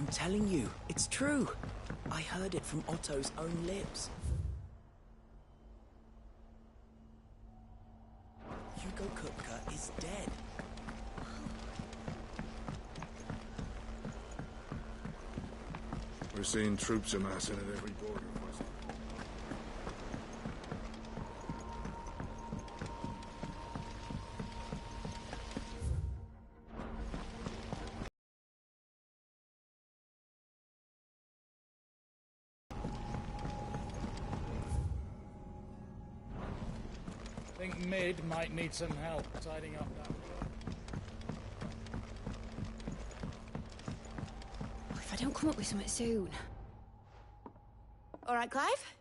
I'm telling you, it's true. I heard it from Otto's own lips. Hugo Kupka is dead. We're seeing troops amassing at every border post. Think Mid might need some help tidying up that. If I don't come up with something soon. All right, Clive?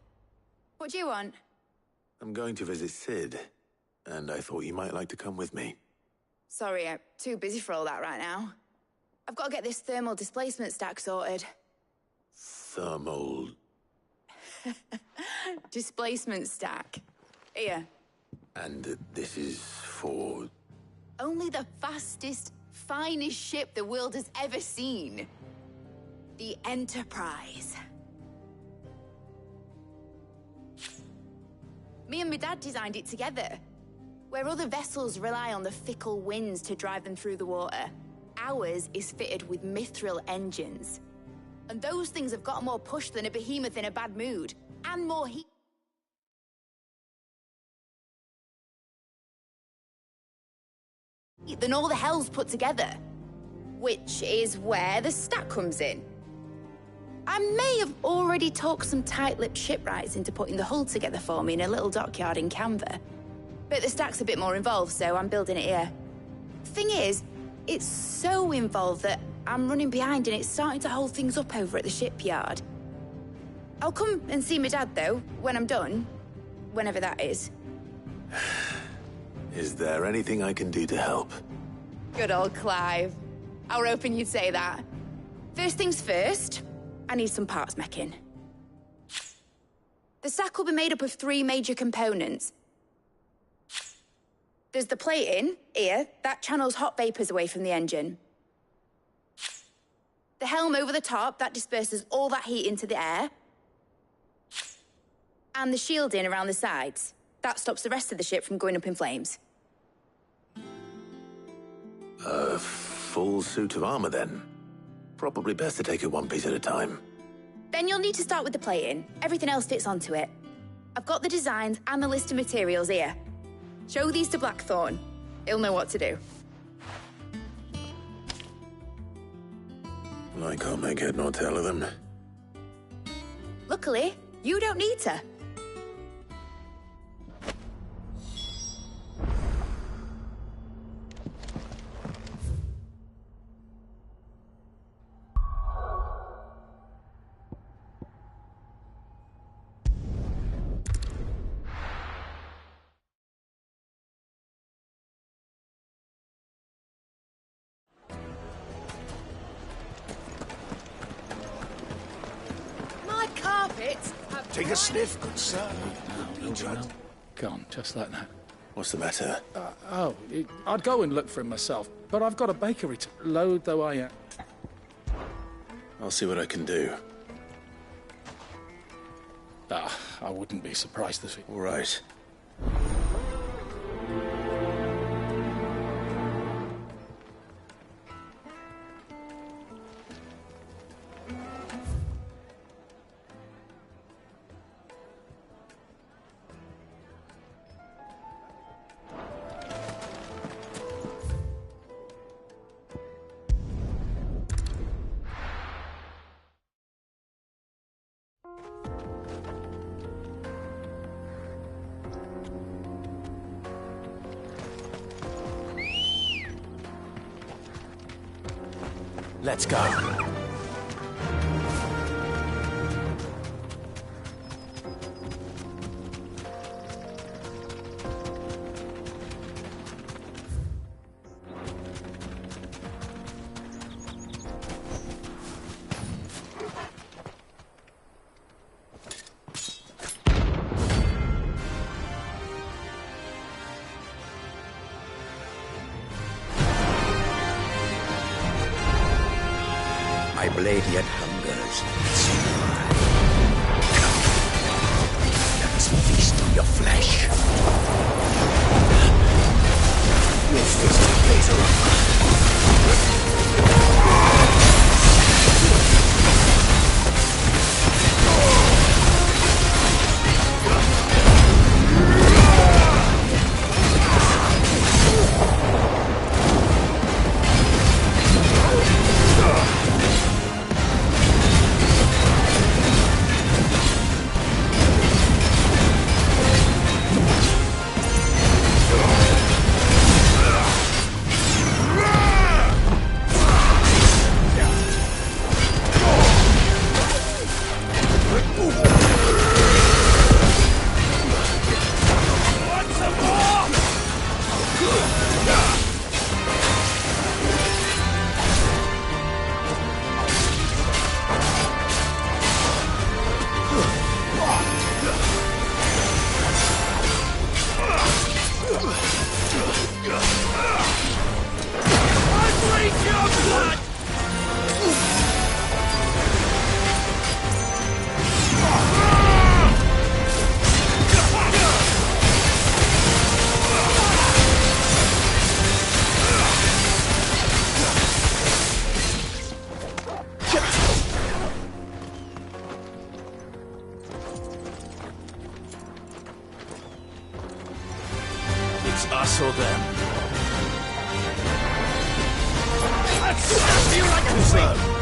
What do you want? I'm going to visit Sid, and I thought you might like to come with me. Sorry, I'm too busy for all that right now. I've got to get this thermal displacement stack sorted. Thermal... Displacement stack. Here. And this is for... Only the fastest, finest ship the world has ever seen. The Enterprise. Me and my dad designed it together. Where other vessels rely on the fickle winds to drive them through the water, ours is fitted with mithril engines. And those things have got more push than a behemoth in a bad mood, and more heat than all the hells put together. Which is where the stack comes in. I may have already talked some tight-lipped shipwrights into putting the hull together for me in a little dockyard in Canva. But the stack's a bit more involved, so I'm building it here. Thing is, it's so involved that I'm running behind and it's starting to hold things up over at the shipyard. I'll come and see my dad, though, when I'm done. Whenever that is. Is there anything I can do to help? Good old Clive. I were hoping you'd say that. First things first, I need some parts meching. The stack will be made up of 3 major components. There's the plating, here, that channels hot vapors away from the engine. The helm over the top, that disperses all that heat into the air. And the shielding around the sides. That stops the rest of the ship from going up in flames. A full suit of armor, then? Probably best to take it one piece at a time. Then you'll need to start with the plating. Everything else fits onto it. I've got the designs and the list of materials here. Show these to Blackthorn. He'll know what to do. I can't make head nor tail of them. Luckily, you don't need to. Take a sniff, good sir. No. Gone, just like that. What's the matter? I'd go and look for him myself, but I've got a bakery to load though I am. I'll see what I can do. I wouldn't be surprised if it... All right. Let's go. blade yet hungers, so do I. Come, let us feast on your flesh. Your fist blades are us or them. Let's snap you like a twig!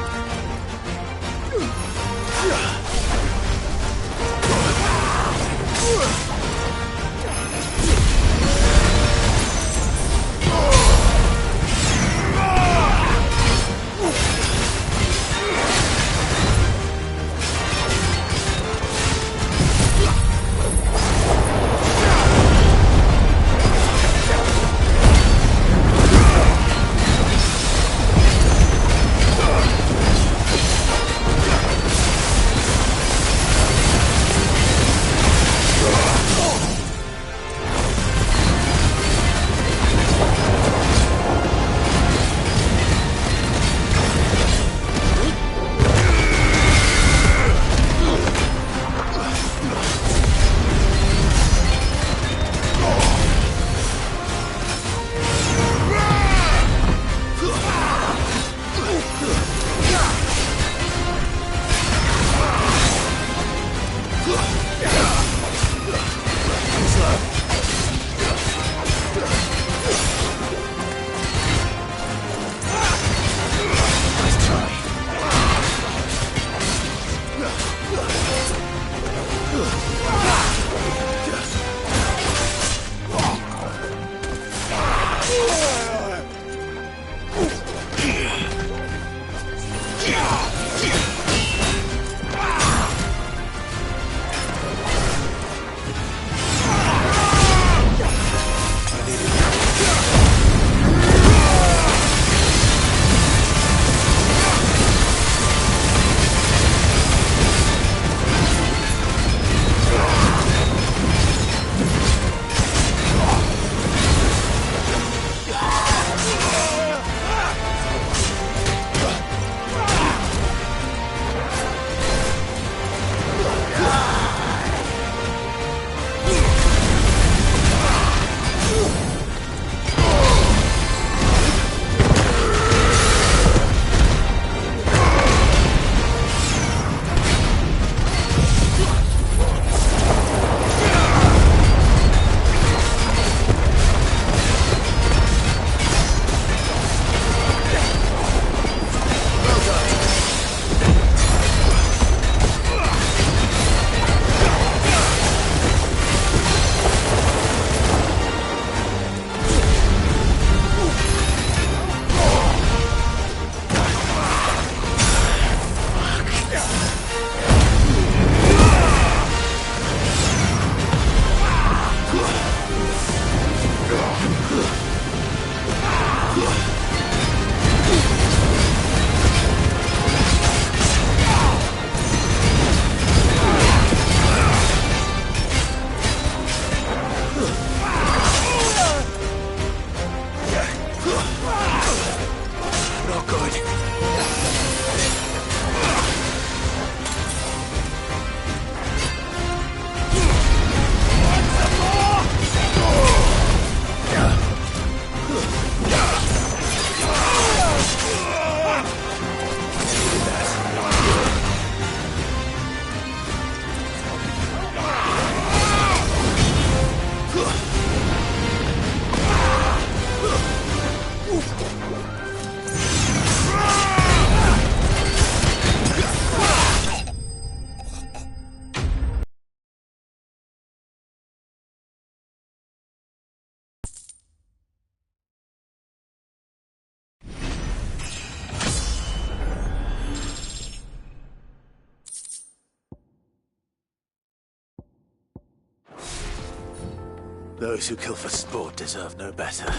Those who kill for sport deserve no better.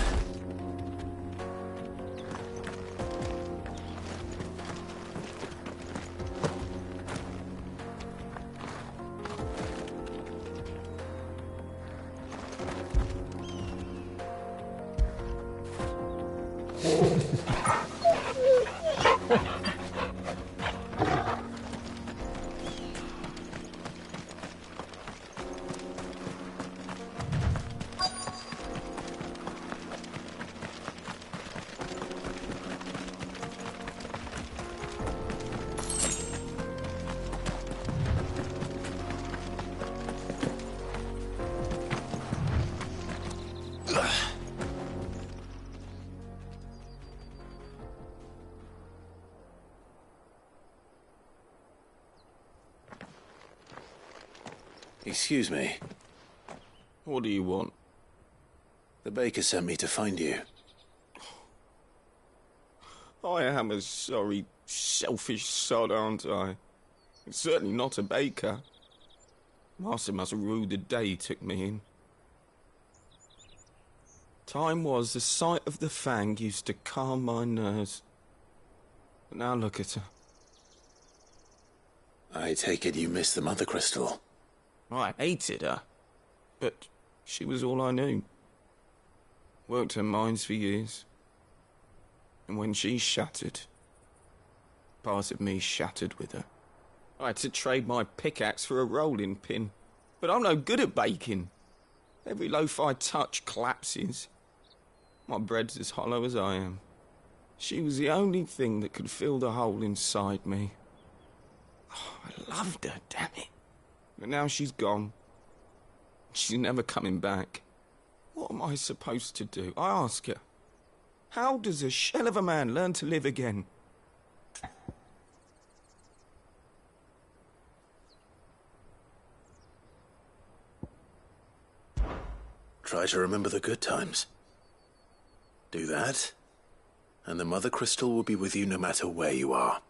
Excuse me. What do you want? The baker sent me to find you. I am a sorry, selfish sod, aren't I? Certainly not a baker. Master must have ruled the day he took me in. Time was the sight of the fang used to calm my nerves. But now look at her. I take it you missed the Mother Crystal. I hated her, but she was all I knew. Worked her mines for years. And when she shattered, part of me shattered with her. I had to trade my pickaxe for a rolling pin, but I'm no good at baking. Every loaf I touch collapses. My bread's as hollow as I am. She was the only thing that could fill the hole inside me. Oh, I loved her, damn it. But now she's gone. She's never coming back. What am I supposed to do? I ask her. How does a shell of a man learn to live again? Try to remember the good times. Do that, and the Mother Crystal will be with you no matter where you are.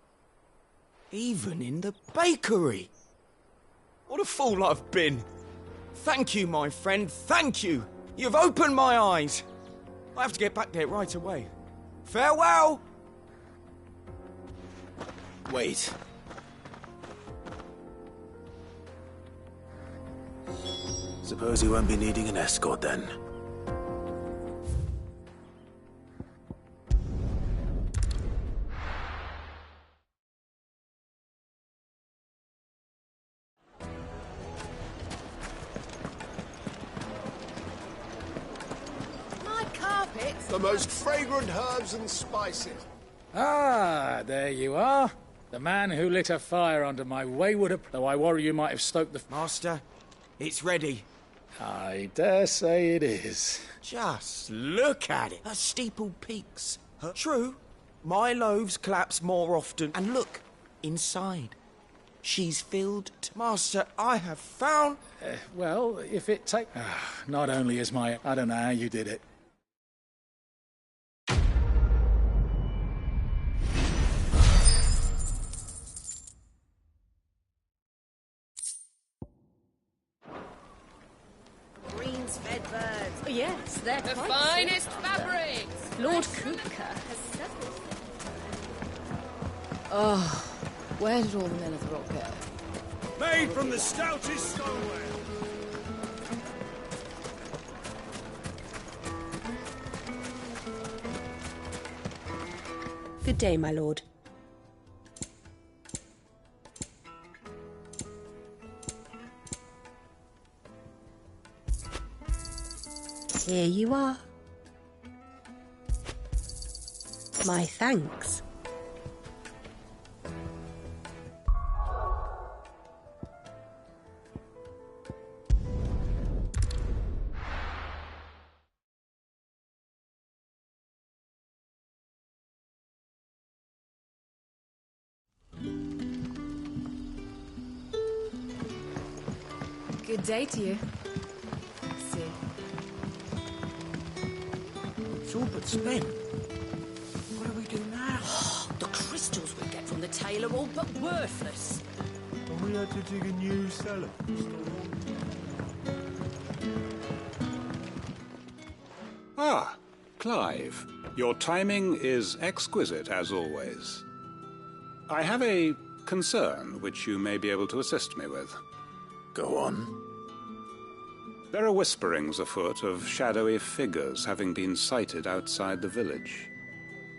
Even in the bakery. What a fool I've been. Thank you, my friend, thank you. You've opened my eyes. I have to get back there right away. Farewell! Wait. Suppose you won't be needing an escort then. The most fragrant herbs and spices. Ah, there you are. The man who lit a fire under my wayward... Though I worry you might have stoked the... Master, it's ready. I dare say it is. Just look at it. Her steeple peaks. True, my loaves collapse more often. And look, inside. She's filled to... Master, I have found... Well, if it take... not only is my... I don't know how you did it. Fed birds. Oh, yes, they're the quite finest fabrics. Lord Cooper has several. Oh, where did all the men of the rock go? Made from the stoutest stoneware. Good day, my lord. Here you are. My thanks. Good day to you. See. It's all but spent. What do we do now? The crystals we get from the tail are all but worthless. And we had to dig a new cellar. Ah, Clive. Your timing is exquisite, as always. I have a concern which you may be able to assist me with. Go on. There are whisperings afoot of shadowy figures having been sighted outside the village.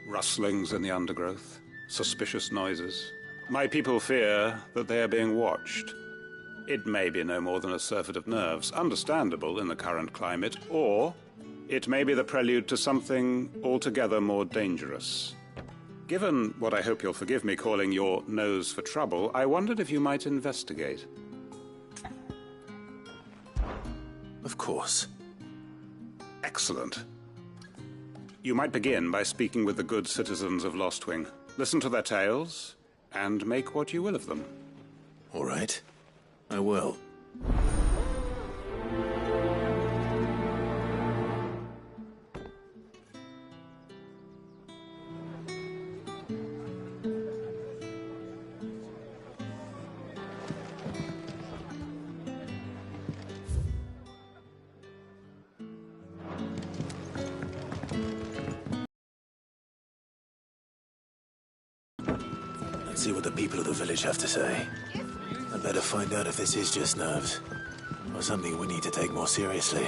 Rustlings in the undergrowth, suspicious noises. My people fear that they are being watched. It may be no more than a surfeit of nerves, understandable in the current climate, or it may be the prelude to something altogether more dangerous. Given what I hope you'll forgive me calling your nose for trouble, I wondered if you might investigate. Of course. Excellent. You might begin by speaking with the good citizens of Lostwing. Listen to their tales, and make what you will of them. All right. I will. Let's see what the people of the village have to say. I'd better find out if this is just nerves, or something we need to take more seriously.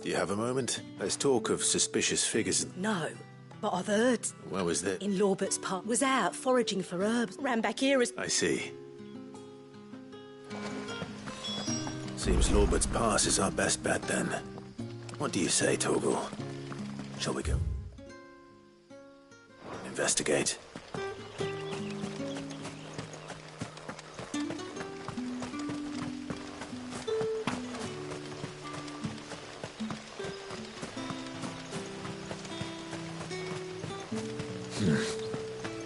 Do you have a moment? There's talk of suspicious figures. No, but I've heard. Where was that? In Lawbert's Park. Was out foraging for herbs. Ran back here as... I see. Seems Lawbert's Pass is our best bet then. What do you say, Torgal? Shall we go? Investigate.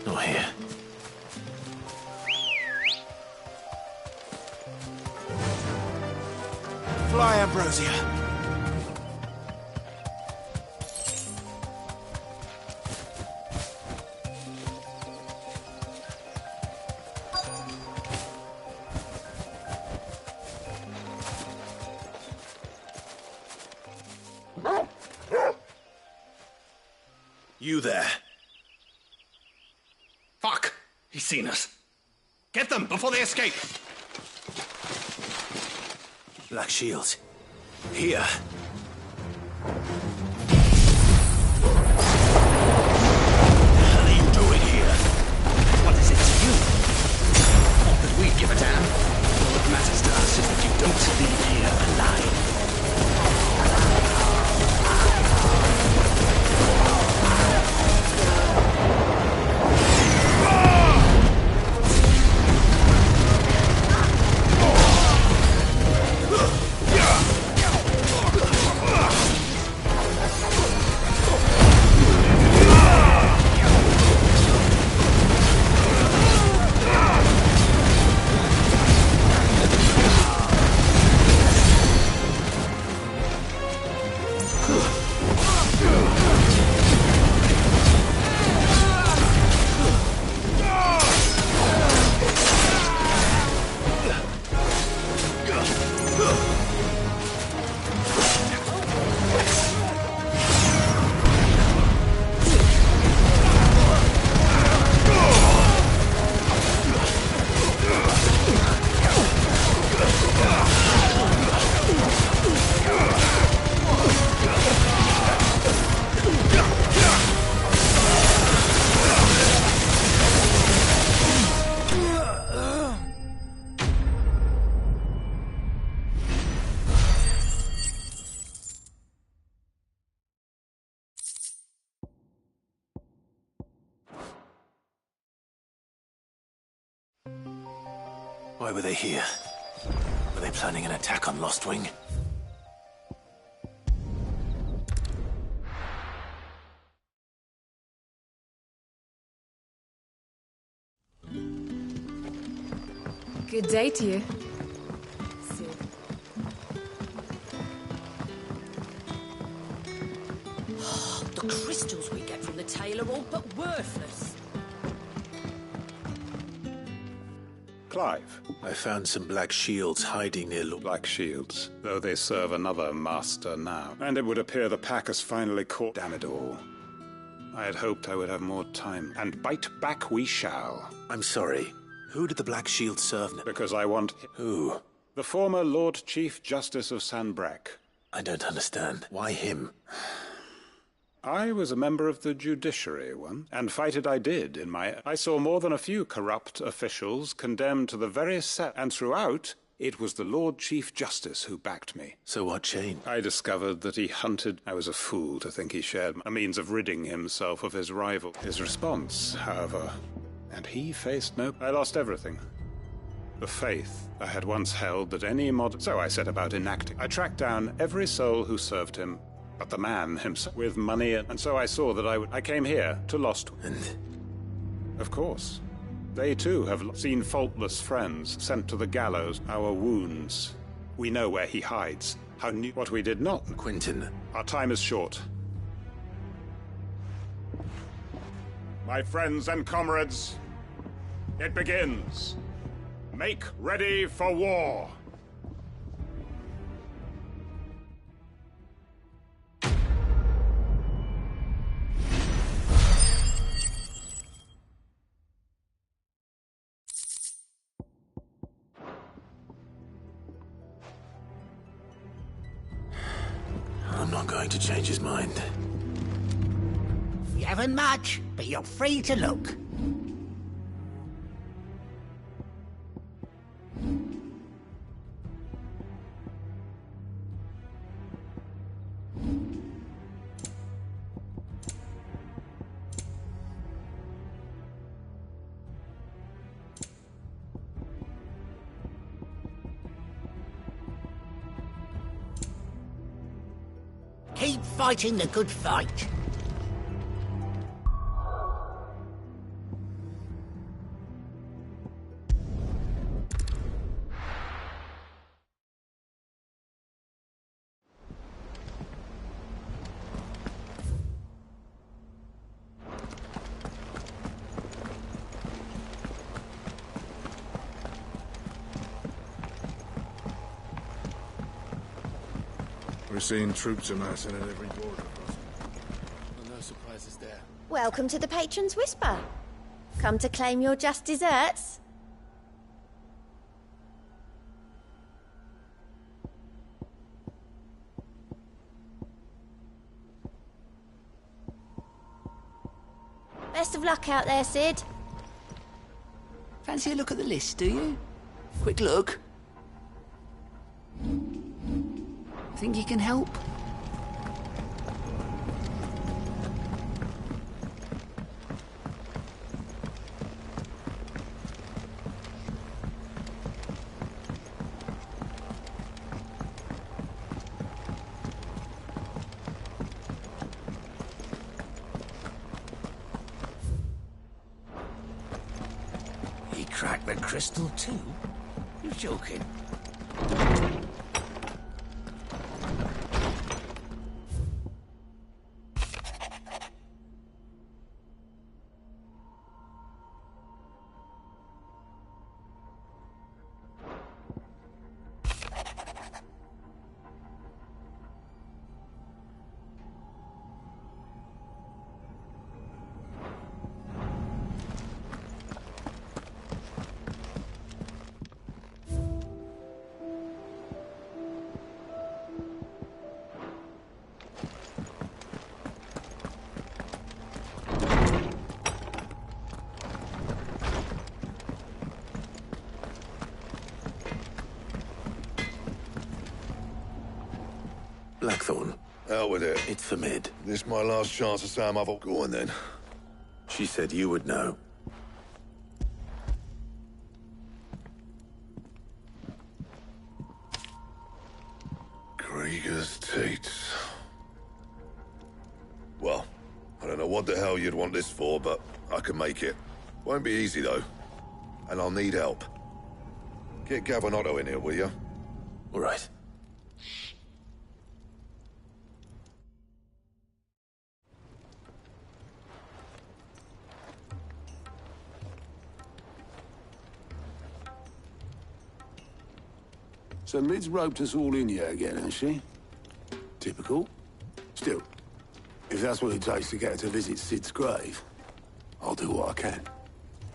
Not here. Fly, Ambrosia. You there. Fuck! He's seen us. Get them before they escape! Black Shields. Here. What are you doing here? What is it to you? Not that we give a damn. All that matters to us is that you don't leave here alive. Why were they here? Were they planning an attack on Lostwing? Good day to you. but worthless. Clive. I found some black shields hiding near Black shields, though they serve another master now. And it would appear the pack has finally caught. Damn it all. I had hoped I would have more time, and bite back we shall. I'm sorry. Who did the black shield serve now? Because I want... Who? The former Lord Chief Justice of Sanbreque. I don't understand. Why him? I was a member of the judiciary once, and fight it I did in my... I saw more than a few corrupt officials condemned to the very set, and throughout, it was the Lord Chief Justice who backed me. So what changed? I discovered that he hunted... I was a fool to think he shared a means of ridding himself of his rival. His response, however... And he faced no... I lost everything. The faith I had once held that any mod... So I set about enacting. I tracked down every soul who served him, but the man himself, with money, and so I saw that I came here to Lost. And? Of course. They too have seen faultless friends sent to the gallows, our wounds. We know where he hides. How new... What we did not... Quentin. Our time is short. My friends and comrades, it begins. Make ready for war. I'm not going to change his mind. You haven't much, but you're free to look. Keep fighting the good fight. We're seeing troops amassing at every border crossing. No surprises there. Welcome to the Patron's Whisper. Come to claim your just desserts? Best of luck out there, Sid. Fancy a look at the list, do you? Quick look. Think you can help? He cracked the crystal too? You're joking. Blackthorn. Out with it. It's for mid. This my last chance to say I'm up. Go on then. She said you would know. Krieger's Tates. Well, I don't know what the hell you'd want this for, but I can make it. Won't be easy, though. And I'll need help. Get Gavin Otto in here, will you? All right. So Mid's roped us all in here again, has she? Typical. Still, if that's what it takes to get her to visit Sid's grave, I'll do what I can.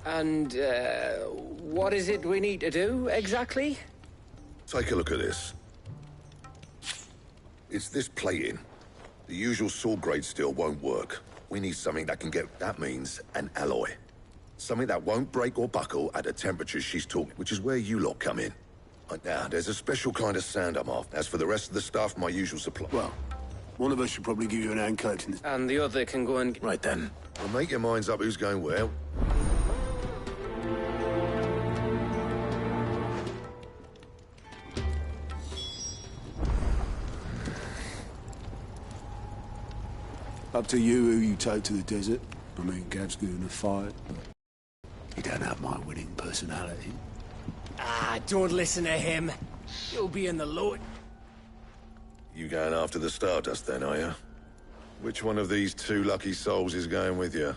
And, what is it we need to do, exactly? Take a look at this. It's this plating. The usual sword grade steel won't work. We need something that can get, that means, an alloy. Something that won't break or buckle at the temperatures she's talking, which is where you lot come in. Now, there's a special kind of sand I'm after. As for the rest of the stuff, my usual supply. Well, one of us should probably give you an hand collecting this. And the other can go and... Right then. Well, make your minds up who's going where. Up to you who you take to the desert. I mean, Gav's good in a fight, but he don't have my winning personality. Ah, don't listen to him. You'll be in the Lord. You going after the Stardust then, are you? Which one of these two lucky souls is going with you?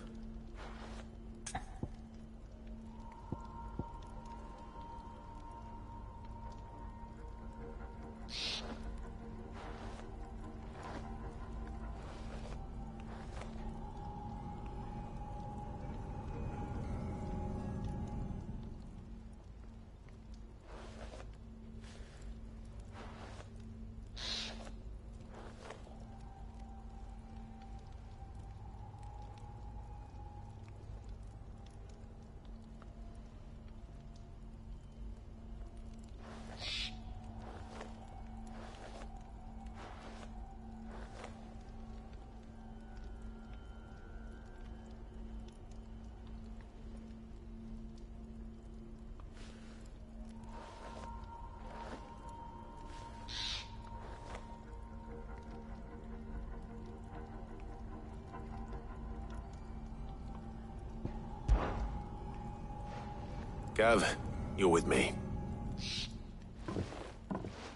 Gav, you're with me.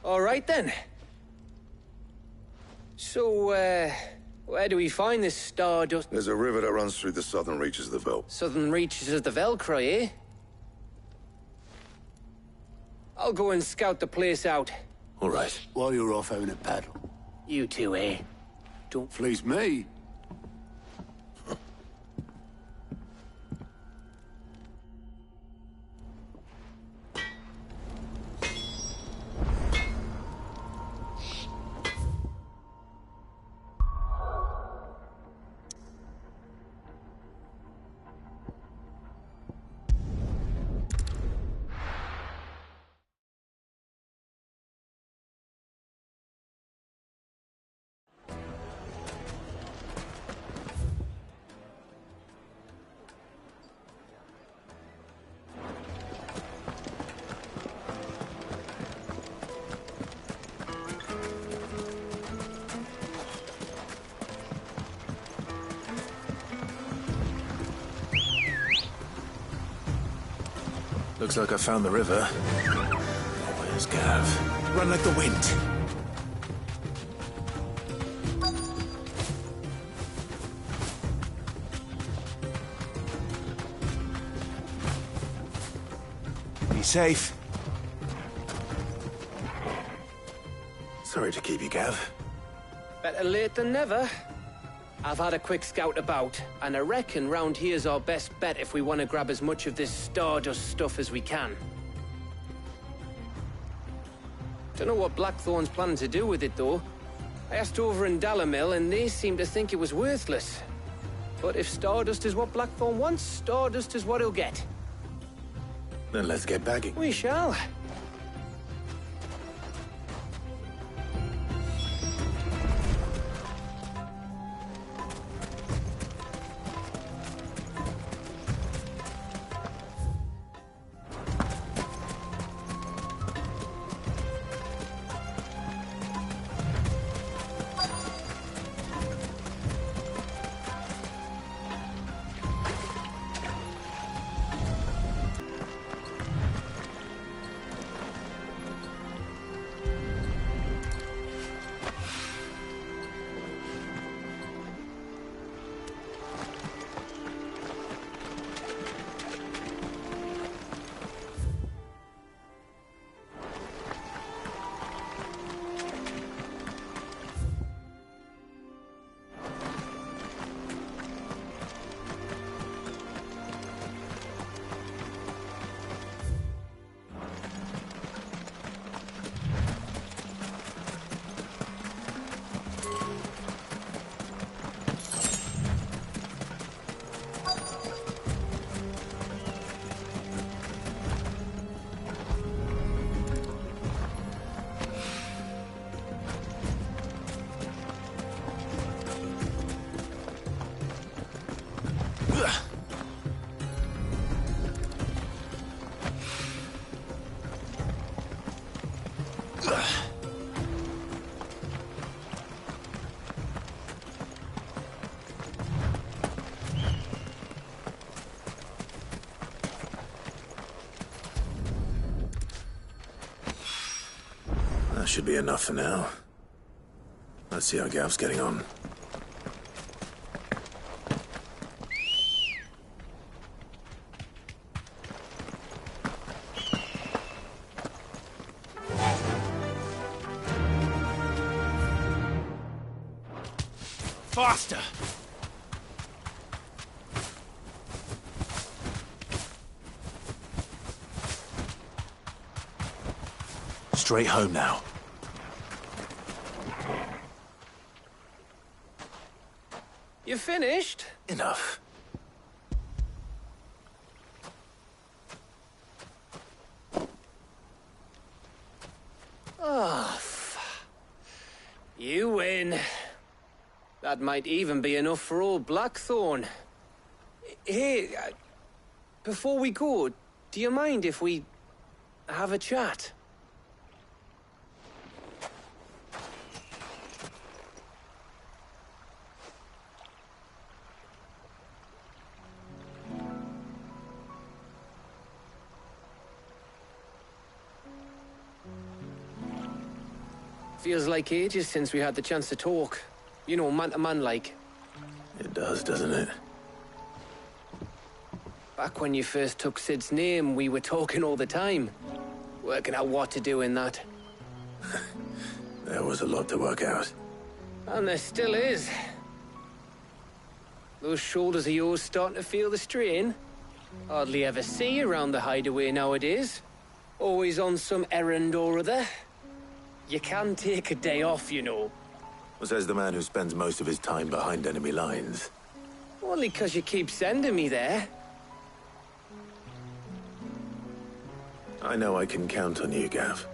All right, then. So, where do we find this Stardust? There's a river that runs through the southern reaches of the Veldt. Southern reaches of the Velcro, eh? I'll go and scout the place out. All right. While you're off having a paddle. You two, eh? Don't fleece me. Looks like I found the river. Where's Gav? Run like the wind. Be safe. Sorry to keep you, Gav. Better late than never. I've had a quick scout about, and I reckon round here's our best bet if we want to grab as much of this Stardust stuff as we can. Don't know what Blackthorn's planning to do with it, though. I asked over in Dalamil, and they seem to think it was worthless. But if Stardust is what Blackthorn wants, Stardust is what he'll get. Then let's get bagging. We shall. That should be enough for now. Let's see how Gav's getting on. Faster! Straight home now. You finished? Enough. Oh, you win. That might even be enough for old Blackthorn. Hey, before we go, do you mind if we have a chat? Feels like ages since we had the chance to talk. You know, man to man like. It does, doesn't it? Back when you first took Sid's name, we were talking all the time. Working out what to do in that. There was a lot to work out. And there still is. Those shoulders of yours starting to feel the strain. Hardly ever see you around the hideaway nowadays. Always on some errand or other. You can take a day off, you know. Says the man who spends most of his time behind enemy lines. Only 'cause you keep sending me there. I know I can count on you, Gav.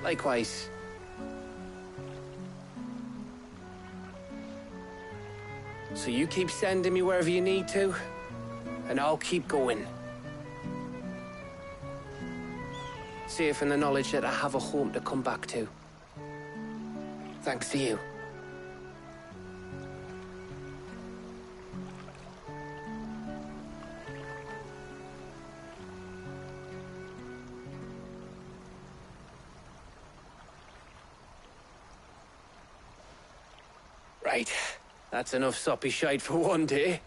Likewise. So you keep sending me wherever you need to, and I'll keep going. Safe in the knowledge that I have a home to come back to. Thanks to you. Right. That's enough soppy shite for one day.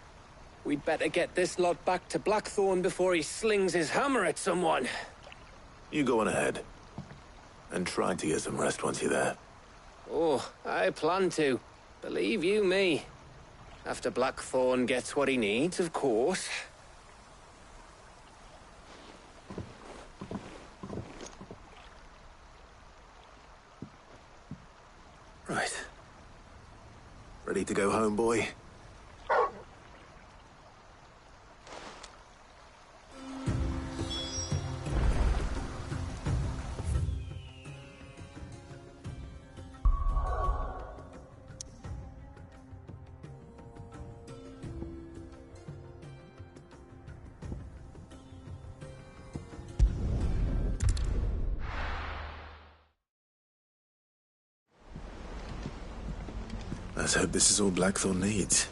We'd better get this lot back to Blackthorn before he slings his hammer at someone. You go on ahead. And try to get some rest once you're there. Oh, I plan to. Believe you me. After Blackthorn gets what he needs, of course. Right. Ready to go home, boy? Let's hope this is all Blackthorn needs.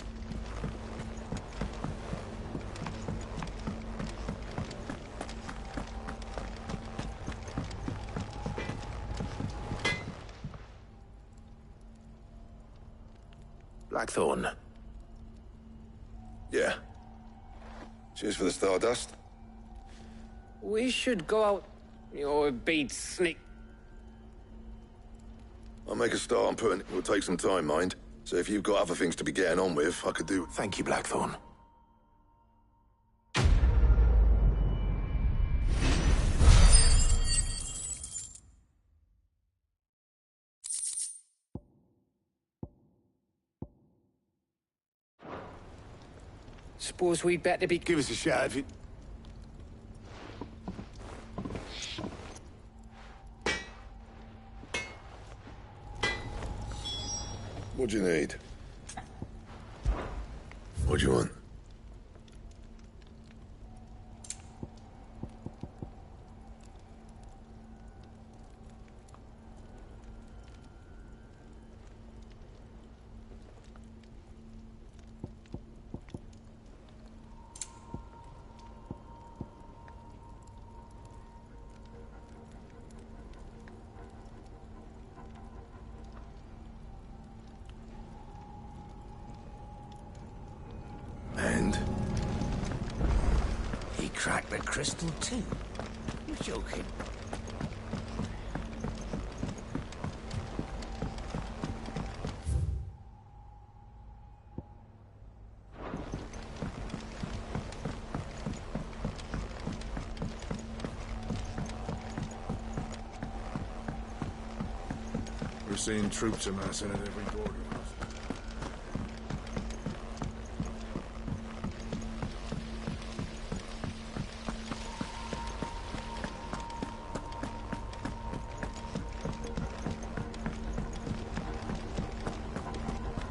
Blackthorn. Yeah. Cheers for the Stardust. We should go out, or beat sneak. I'll make a start on putting it. It'll take some time, mind. So if you've got other things to be getting on with, I could do... Thank you, Blackthorn. Suppose we'd better be... Give us a shout if you... What do you need? What do you want? the crystal too? You're joking. We're seeing troops amassing at every border.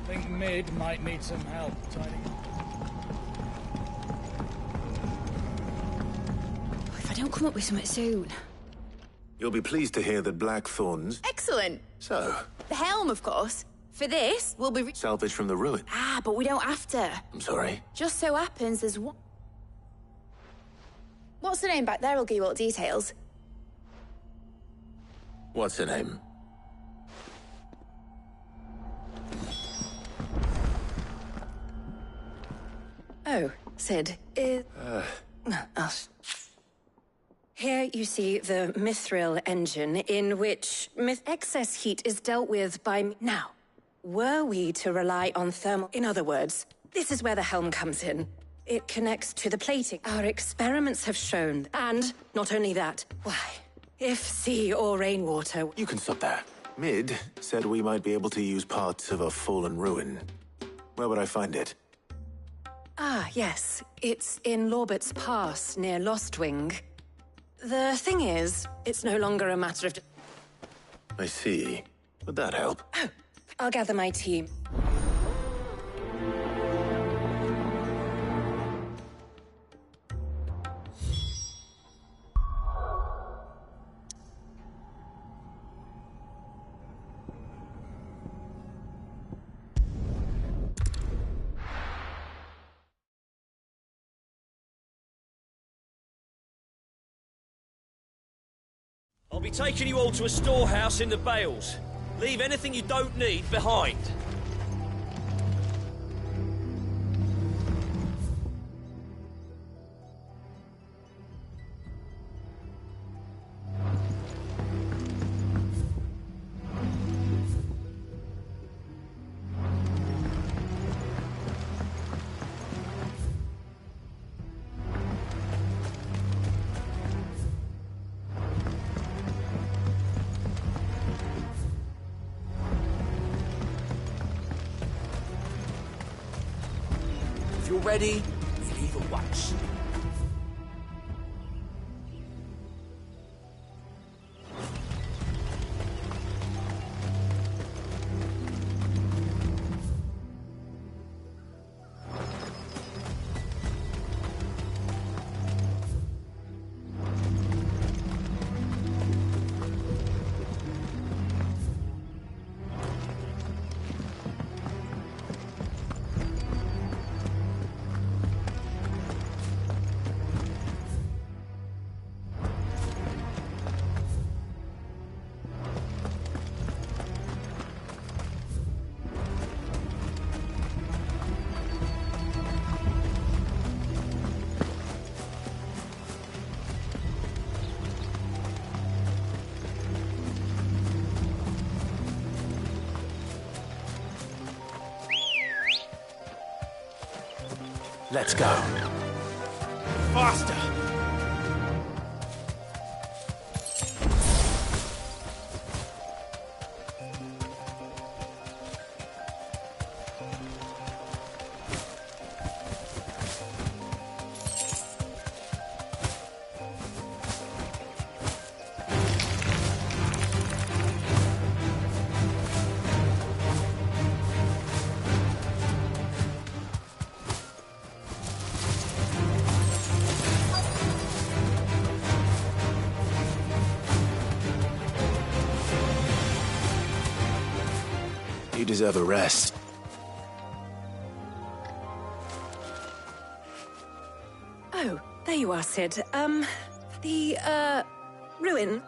Think Mid might need some help tidying up. If I don't come up with something soon. You'll be pleased to hear that Blackthorn's... Excellent. So, The helm, of course. For this, we'll be... salvage from the ruin. Ah, but we don't have to. I'm sorry. Just so happens there's one... What's the name back there? I'll give you all the details. What's her name? Oh, Sid, Here you see the mithril engine, in which excess heat is dealt with by... Now, were we to rely on thermal... In other words, this is where the helm comes in. It connects to the plating. Our experiments have shown, and not only that, why, if sea or rainwater... You can stop there. Mid said we might be able to use parts of a fallen ruin. Where would I find it? Ah, yes. It's in Lorbert's Pass, near Lostwing. The thing is, it's no longer a matter of... I see. Would that help? Oh, I'll gather my team. I'll be taking you all to a storehouse in the Bales. Leave anything you don't need behind. If you're ready, you leave at once. Let's go. Faster! You deserve a rest. Oh, there you are, Sid. The ruin.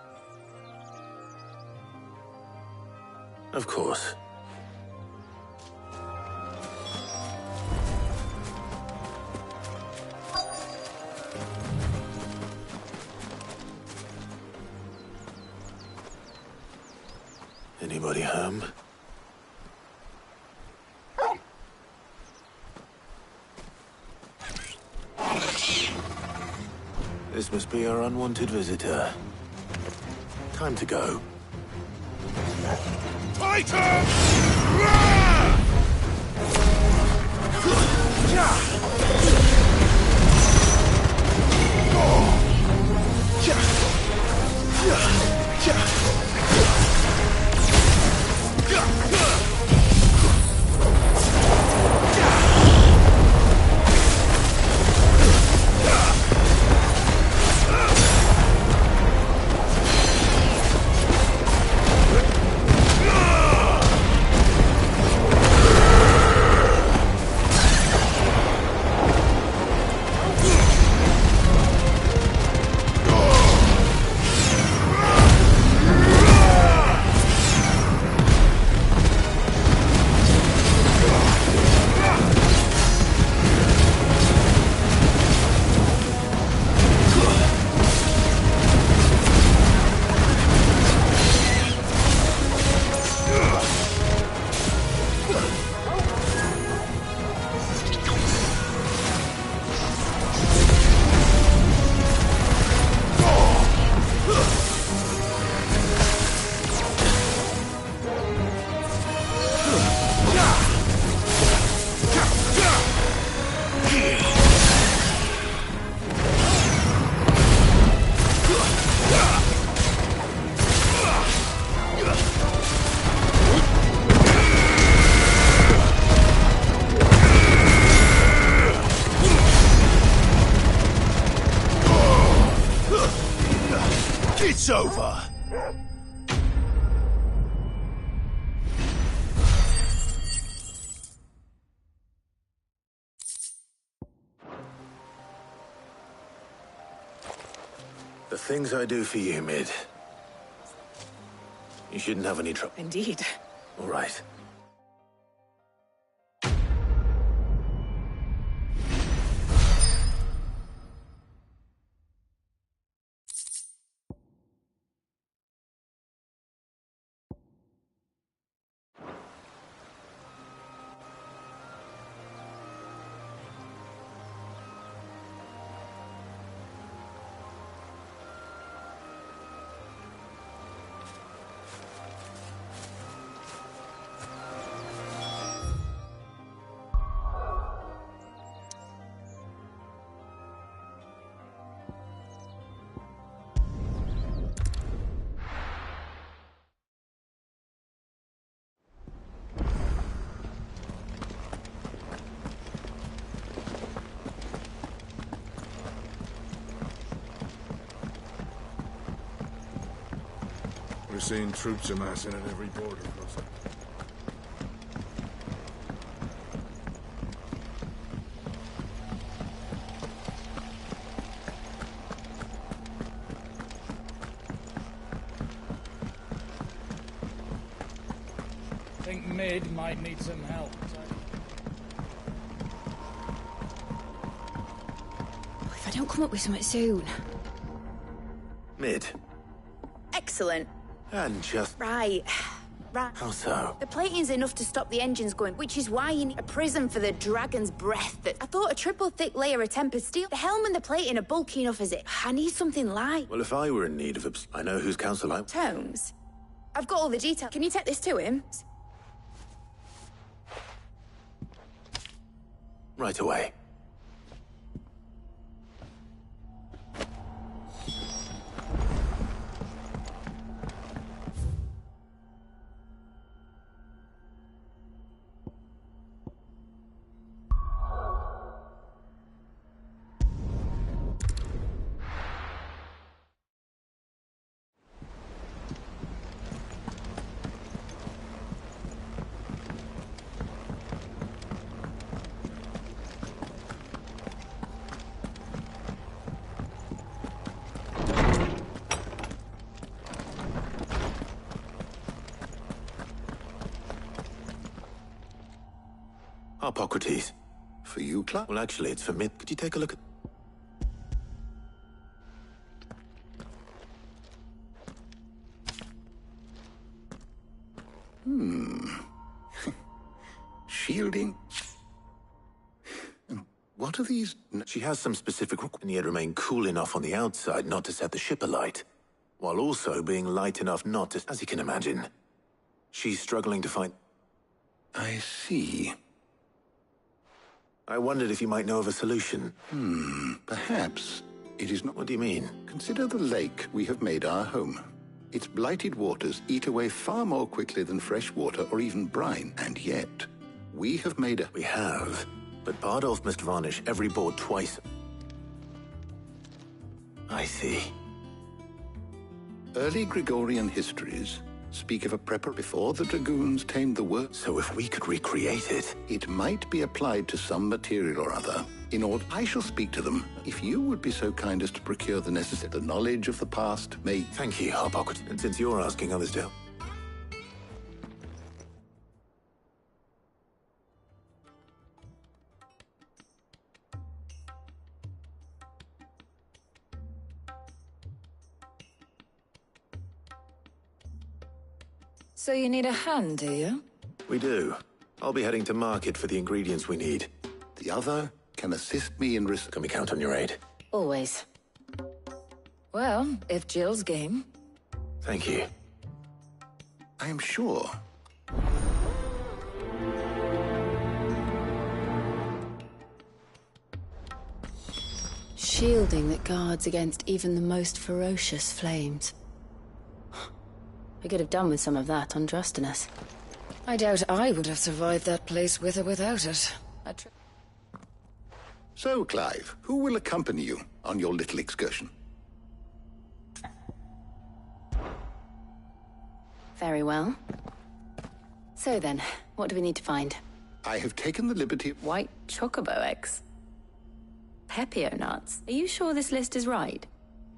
Of course. Anybody home? This must be our unwanted visitor. Time to go. Titan! It's over! The things I do for you, Mid. You shouldn't have any trouble. Indeed. All right. We're seeing troops amassing at every border crossing. Think Mid might need some help. If I don't come up with something soon. Mid. Excellent. And just... Right. How so? The plating's enough to stop the engines going, which is why you need a prism for the dragon's breath. I thought a triple thick layer of tempered steel. The helm and the plating are bulky enough as it. I need something light. Well, if I were in need of I know whose counsel I... Tones? I've got all the detail. Can you take this to him? Right away. Hippocrates. For you, Clark? Well, actually, it's for me. Could you take a look at... Shielding? What are these? She has some specific requirements, yet remain cool enough on the outside not to set the ship alight, while also being light enough not to, as you can imagine. She's struggling to find... I see. I wondered if you might know of a solution. Perhaps it is not... What do you mean? Consider the lake we have made our home. Its blighted waters eat away far more quickly than fresh water or even brine, and yet we have made a... We have, but Bardolph must varnish every board twice. I see. Early Gregorian histories speak of a prepper before the dragoons tamed the world. So if we could recreate it... It might be applied to some material or other. In order, I shall speak to them. If you would be so kind as to procure the necessary... The knowledge of the past may... Thank you, Harbogard. And since you're asking, others do. So you need a hand, do you? We do. I'll be heading to market for the ingredients we need. The other can assist me in risk. Can we count on your aid? Always. Well, if Jill's game. Thank you. I am sure. Shielding that guards against even the most ferocious flames. We could have done with some of on Drustinus. I doubt I would have survived that place with or without it. So, Clive, who will accompany you on your little excursion? Very well. So then, what do we need to find? I have taken the liberty... White chocobo eggs. Pepio nuts. Are you sure this list is right?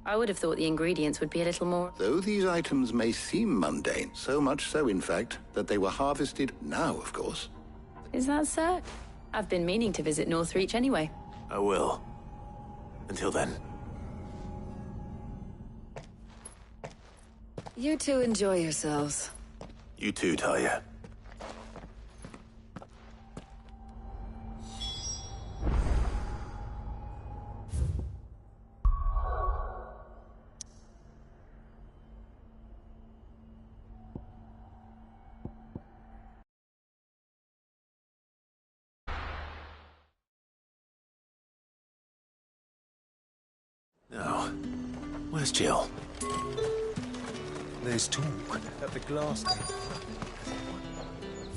I would have thought the ingredients would be a little more... Though these items may seem mundane, so much so, in fact, that they were harvested now, of course. Is that so? I've been meaning to visit Northreach anyway. I will. Until then. You two enjoy yourselves. You too, Talia. Now, where's Jill? There's talk at the glass.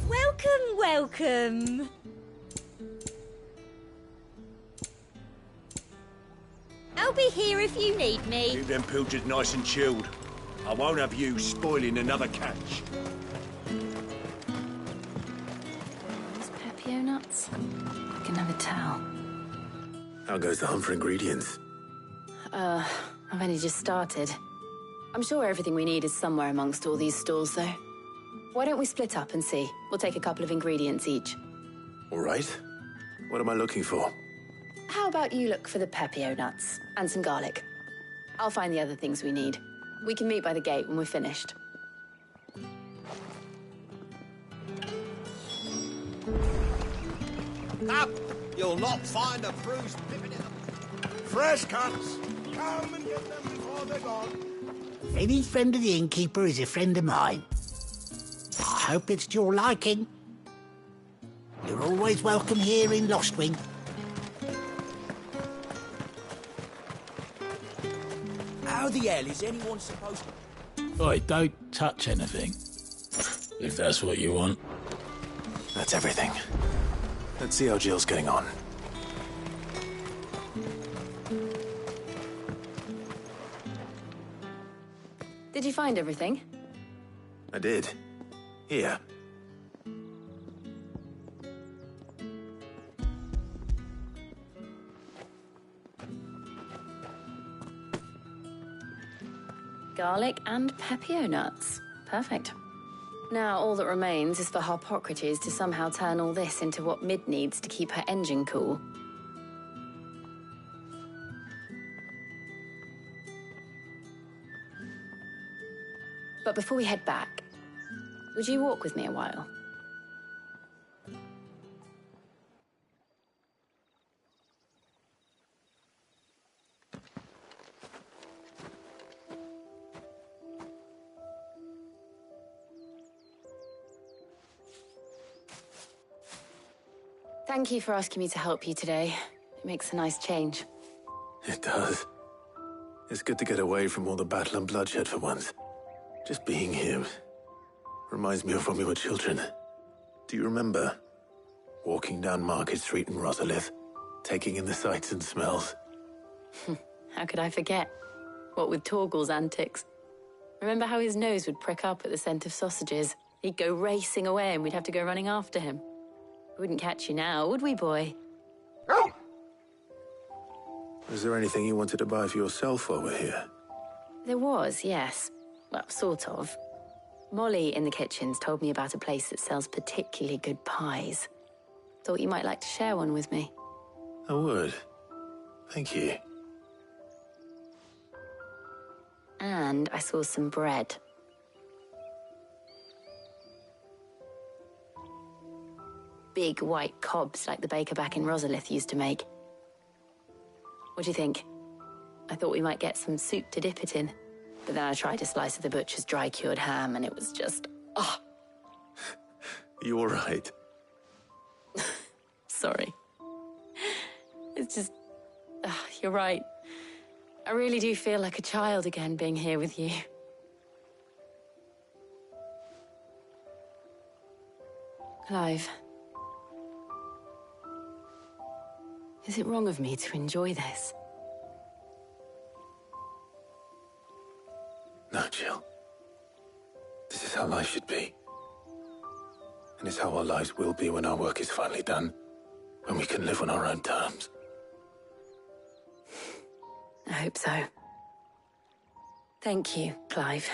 Welcome, welcome. I'll be here if you need me. Keep them pilchards nice and chilled. I won't have you spoiling another catch. Those Pepio nuts? I can never tell. How goes the hunt for ingredients? I've only just started. I'm sure everything we need is somewhere amongst all these stalls, though. Why don't we split up and see? We'll take a couple of ingredients each. All right. What am I looking for? How about you look for the Pepio nuts and some garlic? I'll find the other things we need. We can meet by the gate when we're finished. Up! You'll not find a bruised pippin in them. Fresh cuts! Come and get them before they're gone. Any friend of the innkeeper is a friend of mine. I hope it's to your liking. You're always welcome here in Lostwing. How the hell is anyone supposed to... Oi, don't touch anything. If that's what you want. That's everything. Let's see how Jill's getting on. Did you find everything? I did. Here. Garlic and Pepio nuts. Perfect. Now all that remains is for Harpocrates to somehow turn all this into what Mid needs to keep her engine cool. But before we head back, Would you walk with me a while? Thank you for asking me to help you today. It makes a nice change. It does. It's good to get away from all the battle and bloodshed for once. Just being here reminds me of when we were children. Do you remember? Walking down Market Street in Rosalith, taking in the sights and smells. How could I forget? What with Torgal's antics. Remember how his nose would prick up at the scent of sausages? He'd go racing away and we'd have to go running after him. We wouldn't catch you now, would we, boy? Was there anything you wanted to buy for yourself while we're here? There was, yes. Well, sort of. Molly in the kitchens told me about a place that sells particularly good pies. Thought you might like to share one with me. I would. Thank you. And I saw some bread. Big white cobs like the baker back in Rosalith used to make. What do you think? I thought we might get some soup to dip it in. But then I tried a slice of the butcher's dry-cured ham and it was just... ah! You all right? Sorry. It's just... you're right. I really do feel like a child again being here with you. Clive. Is it wrong of me to enjoy this? No, Jill. This is how life should be. And it's how our lives will be when our work is finally done. When we can live on our own terms. I hope so. Thank you, Clive.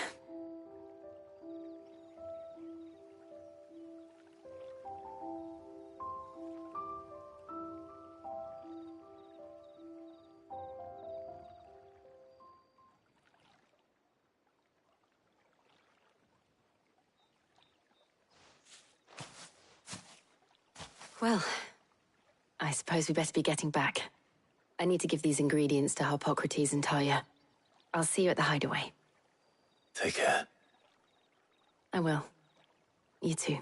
Well, I suppose we better be getting back. I need to give these ingredients to Harpocrates and Talia. I'll see you at the hideaway. Take care. I will. You too.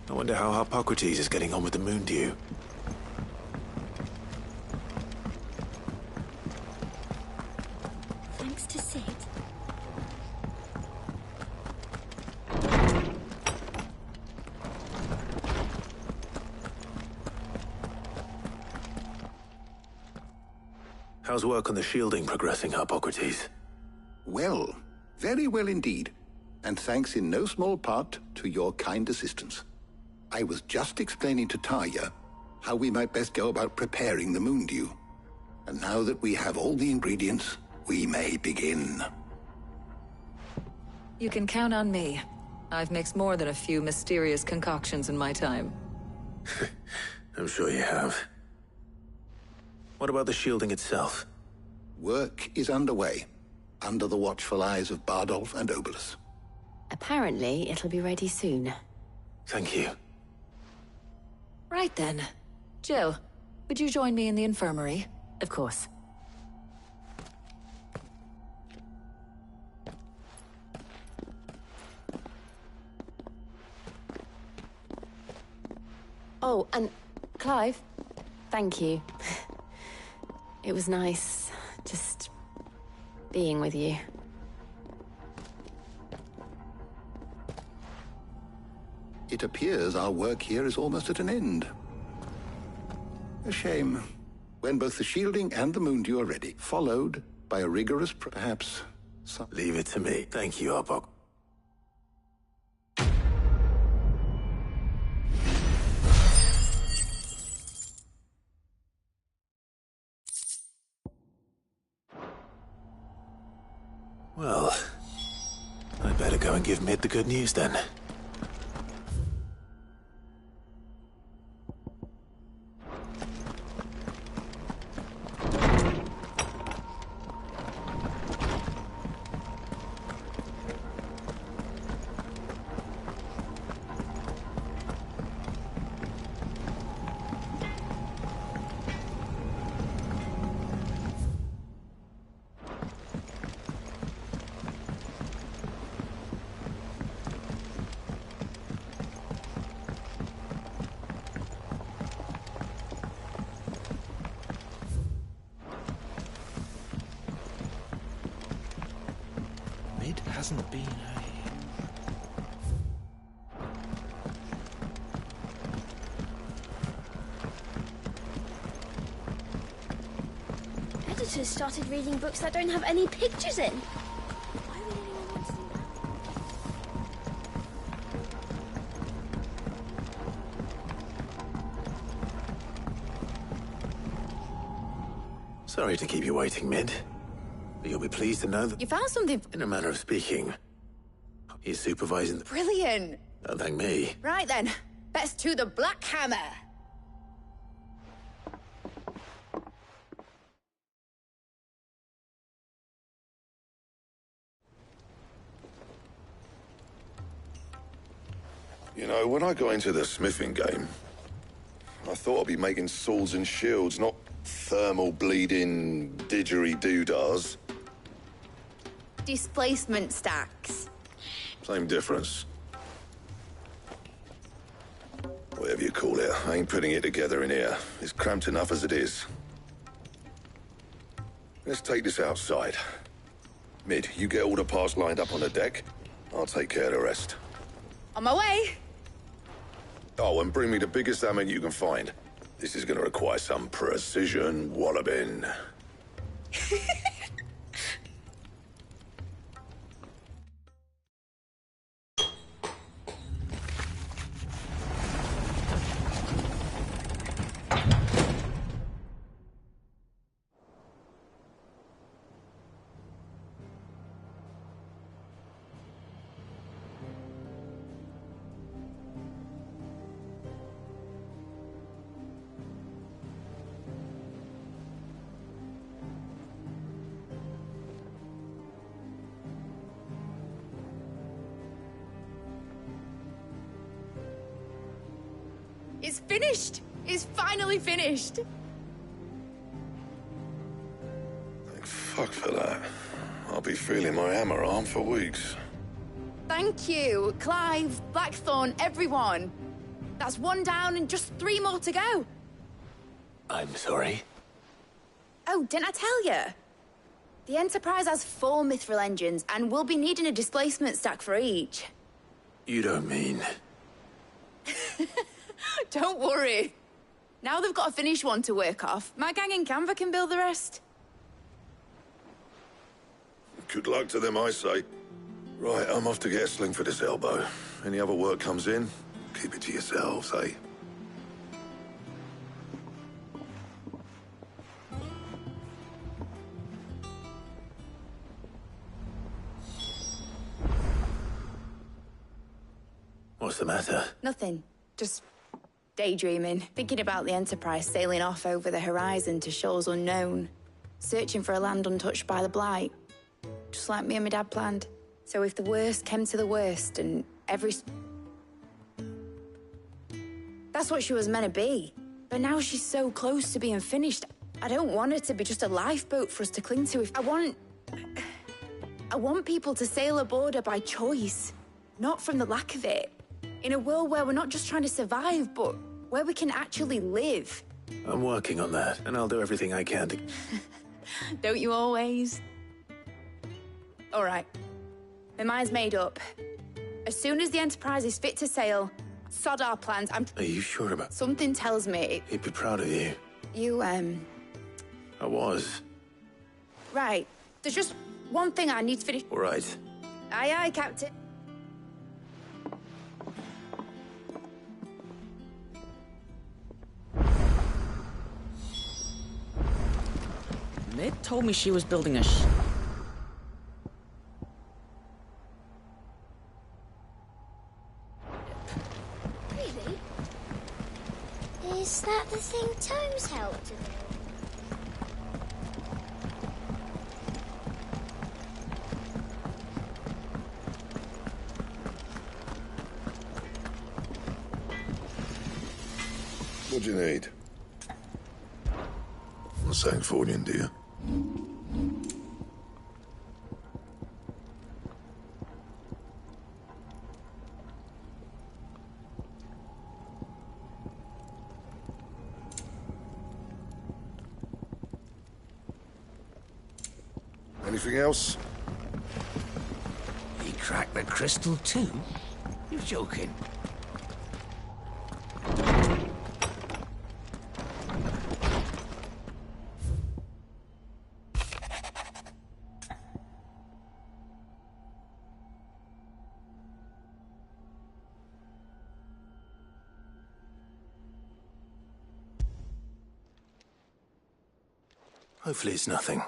I wonder how Harpocrates is getting on with the moon dew. Thanks to Sid. How's work on the shielding progressing, Harpocrates? Well, very well indeed. And thanks in no small part to your kind assistance. I was just explaining to Talia how we might best go about preparing the moon dew. And now that we have all the ingredients, we may begin. You can count on me. I've mixed more than a few mysterious concoctions in my time. I'm sure you have. What about the shielding itself? Work is underway, under the watchful eyes of Bardolph and Obolus. Apparently, it'll be ready soon. Thank you. Right then. Jill, would you join me in the infirmary? Of course. Oh, and Clive, thank you. It was nice, just being with you. It appears our work here is almost at an end. A shame. When both the shielding and the moon dew are ready, followed by a rigorous, perhaps some... Leave it to me. Thank you, Harpoc. Well, I'd better go and give Mid the good news then. Mid hasn't been, hey? Editors started reading books that don't have any pictures in. Why would anyone want to do that? Sorry to keep you waiting, Mid. But you'll be pleased to know that... You found something... In a manner of speaking, he's supervising the... Brilliant! Don't thank me. Right then, best to the Black Hammer. You know, when I got into the smithing game, I thought I'd be making swords and shields, not thermal bleeding didgeridoo-dahs. Displacement stacks. Same difference. Whatever you call it, I ain't putting it together in here. It's cramped enough as it is. Let's take this outside. Mid, you get all the parts lined up on the deck. I'll take care of the rest. On my way. Oh, and bring me the biggest hammer you can find. This is gonna require some precision walloping. It's finished! It's finally finished! Thank fuck for that. I'll be feeling my hammer arm for weeks. Thank you, Clive, Blackthorn, everyone. That's one down and just 3 more to go. I'm sorry. Oh, didn't I tell you? The Enterprise has 4 mithril engines, and we'll be needing a displacement stack for each. You don't mean... Don't worry. Now they've got a finished one to work off. My gang in Canva can build the rest. Good luck to them, I say. Right, I'm off to get a sling for this elbow. Any other work comes in, keep it to yourselves, eh? What's the matter? Nothing. Just daydreaming. Thinking about the Enterprise sailing off over the horizon to shores unknown. Searching for a land untouched by the Blight. Just like me and my dad planned. So if the worst came to the worst and every... That's what she was meant to be. But now she's so close to being finished. I don't want her to be just a lifeboat for us to cling to. I want people to sail aboard her by choice. Not from the lack of it. In a world where we're not just trying to survive, but where we can actually live. I'm working on that, and I'll do everything I can to... Don't you always? All right. My mind's made up. As soon as the Enterprise is fit to sail, sod our plans. Are you sure about... Something tells me... He'd be proud of you. You, I was. Right. There's just one thing I need to finish... All right. Aye, aye, Captain. Mid told me she was building a Is that the thing Tomes helped to build? What do you need? Not saying fortune, do you? Anything else? He cracked the crystal too? You're joking. Hopefully it's nothing.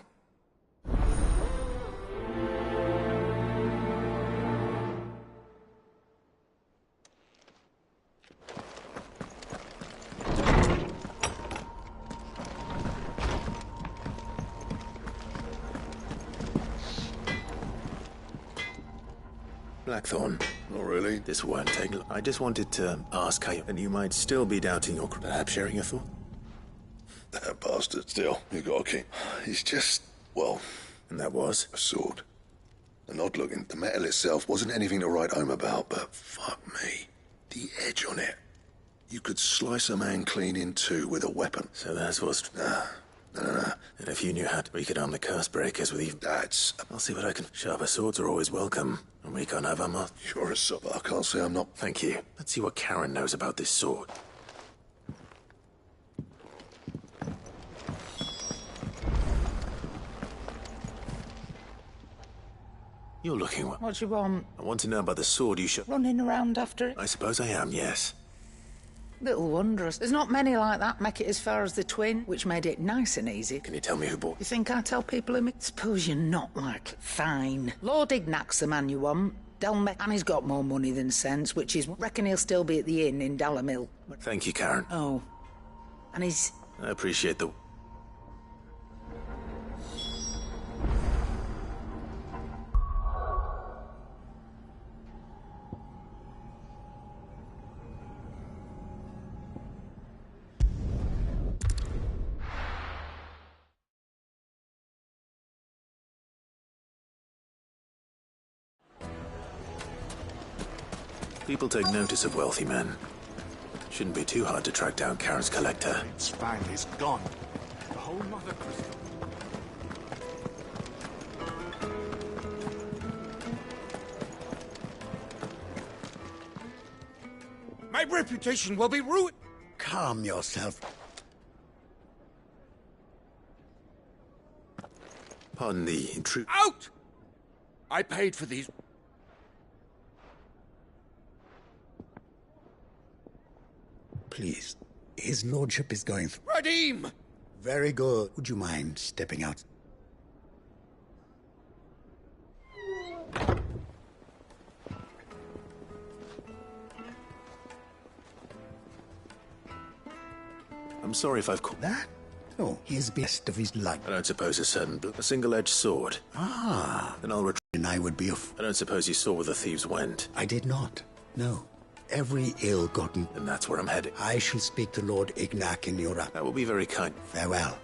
Blackthorn. Not really. This won't take long. I just wanted to ask how you... And you might still be doubting your... Perhaps sharing a thought? That bastard. Still, you got a king. He's just, well... And that was? A sword. An odd looking. The metal itself wasn't anything to write home about, but fuck me. The edge on it. You could slice a man clean in two with a weapon. So that's what's... Nah. No. And if you knew how to... We could arm the curse breakers with even... That's... I'll see what I can... Sharper swords are always welcome. And we can't have our mouth. You're a sub. I can't say I'm not... Thank you. Let's see what Karen knows about this sword. You're looking... What do you want? I want to know about the sword you should... Running around after it? I suppose I am, yes. Little wondrous. There's not many like that make it as far as the twin, which made it nice and easy. Can you tell me who bought... You think I tell people who... Suppose you're not like... Fine. Lord Ignac's the man you want. Delme... And he's got more money than sense, which is... Reckon he'll still be at the inn in Dalamil. Thank you, Karen. Oh. And he's... I appreciate the... People take notice of wealthy men. Shouldn't be too hard to track down Karen's collector. Its fang is gone. The whole mother crystal. My reputation will be ruined. Calm yourself. Pardon the intrusion. Out! I paid for these. Please. His lordship is going... Redeem! Very good. Would you mind stepping out? I'm sorry if I've caught... That? Oh, he's best of his luck. I don't suppose a single-edged sword. Ah. Then I'll And I would be a... I don't suppose you saw where the thieves went. I did not. No. Every ill-gotten... And that's where I'm headed. I shall speak to Lord Ignac in your... That will be very kind. Farewell.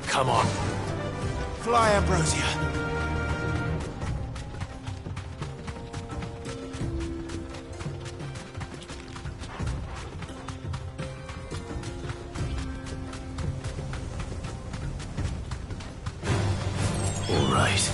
Come on. Fly, Ambrosia. All right.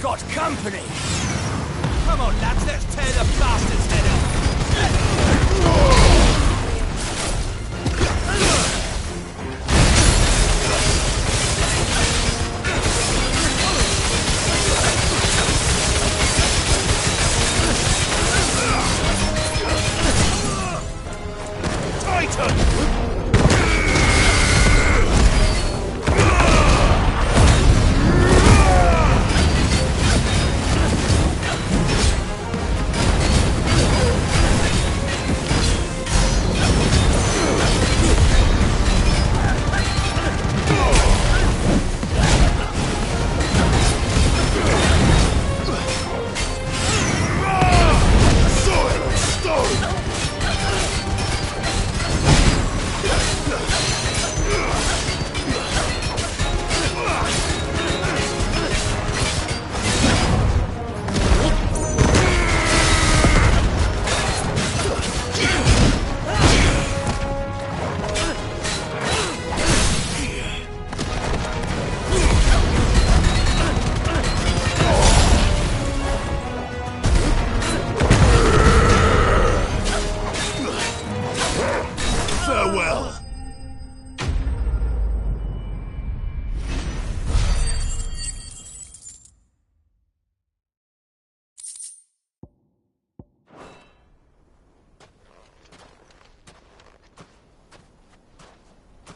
got company! Come on, lads, let's tear the bastard's head off!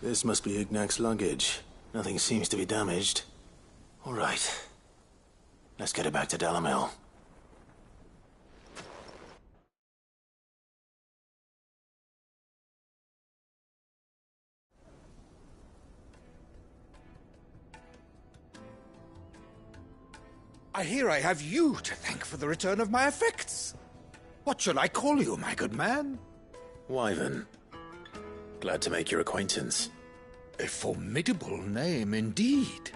This must be Ignac's luggage. Nothing seems to be damaged. All right. Let's get it back to Dalamil. I hear I have you to thank for the return of my effects. What shall I call you, my good man? Wyvern. Glad to make your acquaintance. A formidable name indeed.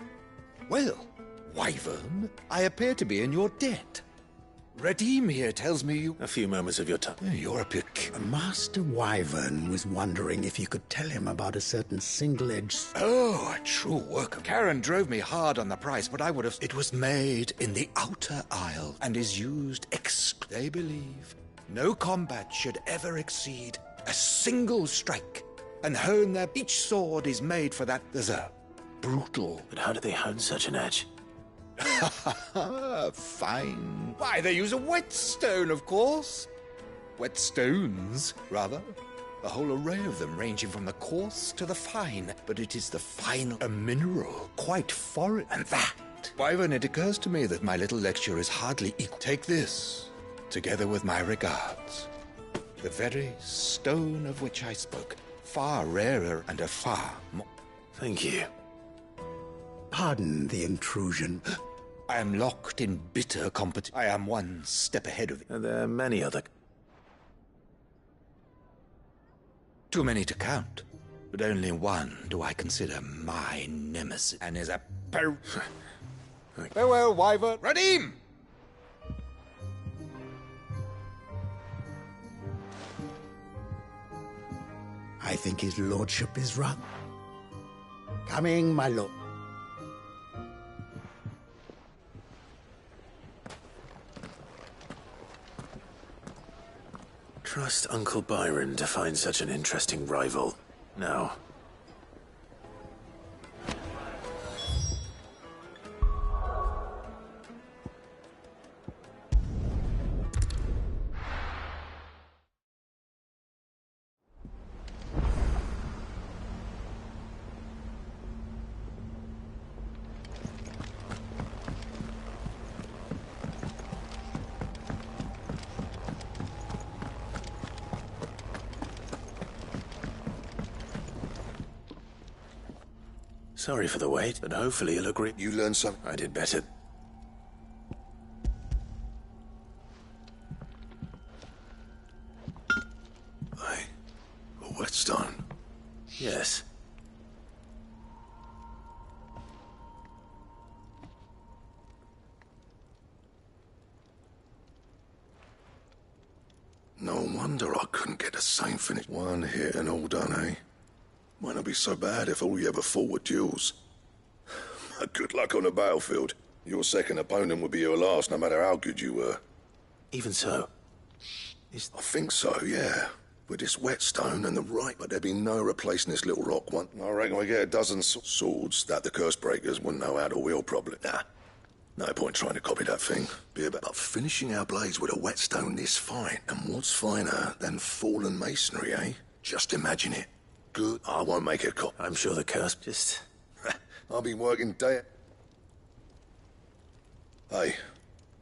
Well, Wyvern, I appear to be in your debt. Redeem here tells me you... A few moments of your time. You're a pick. Master Wyvern was wondering if you could tell him about a certain single-edged... Oh, a true work of... Karen drove me hard on the price, but I would have... It was made in the Outer Isle and is used They believe no combat should ever exceed a single strike. And hone their each sword is made for that. There's a brutal... But how do they hone such an edge? Fine. Why, they use a whetstone, of course. Whetstones, rather. A whole array of them, ranging from the coarse to the fine. But it is the final, a mineral, quite foreign. And that, Wyvern, it occurs to me that my little lecture is hardly equal. Take this, together with my regards. The very stone of which I spoke. Far rarer and a far more... Thank you. Pardon the intrusion. I am locked in bitter competition. I am one step ahead of you. There are many other... Too many to count. But only one do I consider my nemesis. And is a... Farewell, Wyvern. Redeem! I think his lordship is right. Coming, my lord. Trust Uncle Byron to find such an interesting rival. Now. Sorry for the wait, but hopefully you'll agree. You learned something? I did better. A whetstone? Yes. No wonder I couldn't get the same finish. One hit and all done, eh? Might not be so bad if all you ever fought were duels. Good luck on the battlefield. Your second opponent would be your last, no matter how good you were. Even so, I think so, yeah. With this whetstone and the right, but there'd be no replacing this little rock one. I reckon we get a dozen swords that the curse breakers wouldn't know how to wield properly. Nah, no point trying to copy that thing. Be about finishing our blades with a whetstone this fine. And what's finer than fallen masonry, eh? Just imagine it. Good. I won't make a cop. I'm sure the curse just... I'll be working day... Hey,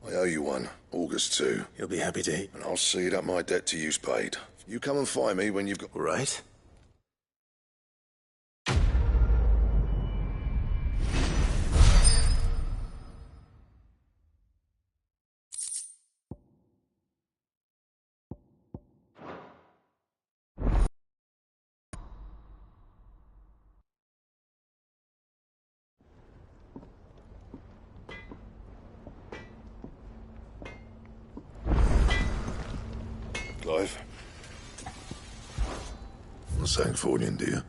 I owe you one. August 2. You'll be happy to eat. And I'll see that my debt to you's paid. You come and find me when you've got... Right. Clive? I'm saying for you, dear.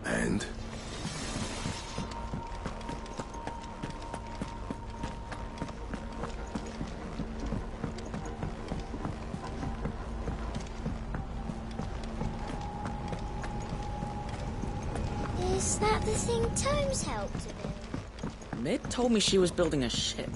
And? Is that the thing Tomes helped to build? Mid told me she was building a ship.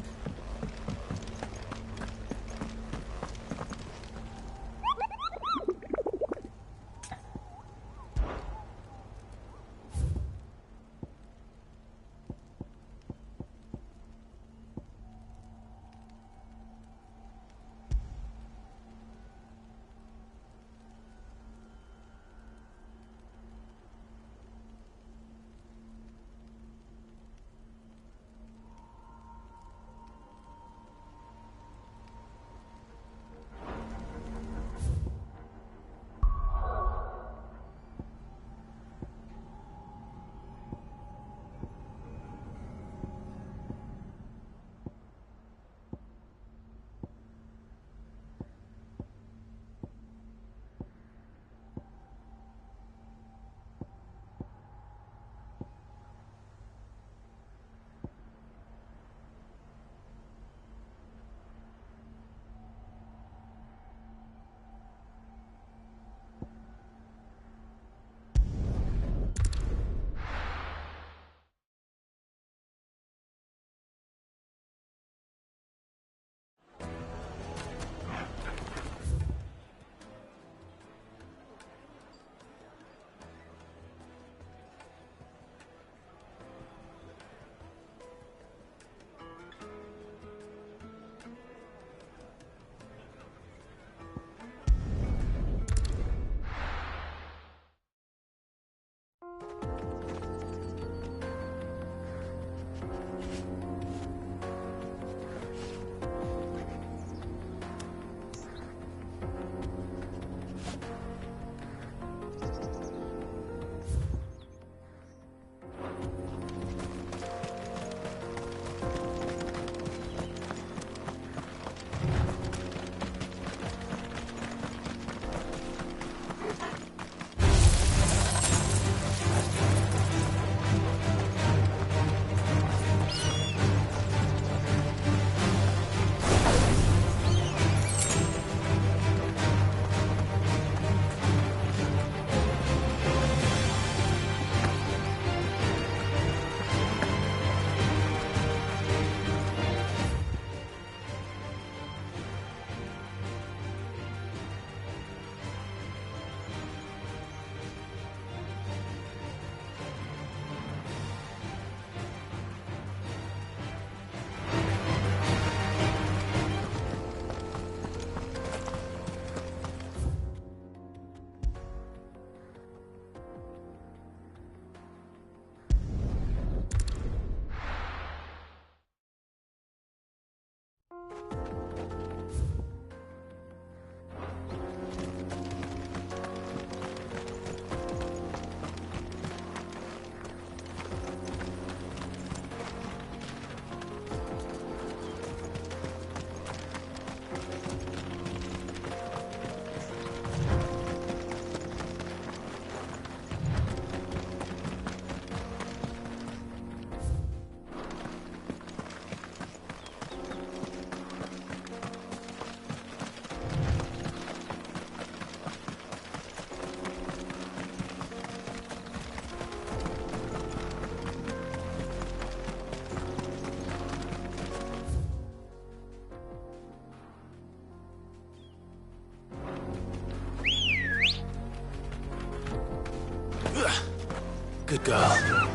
Good girl.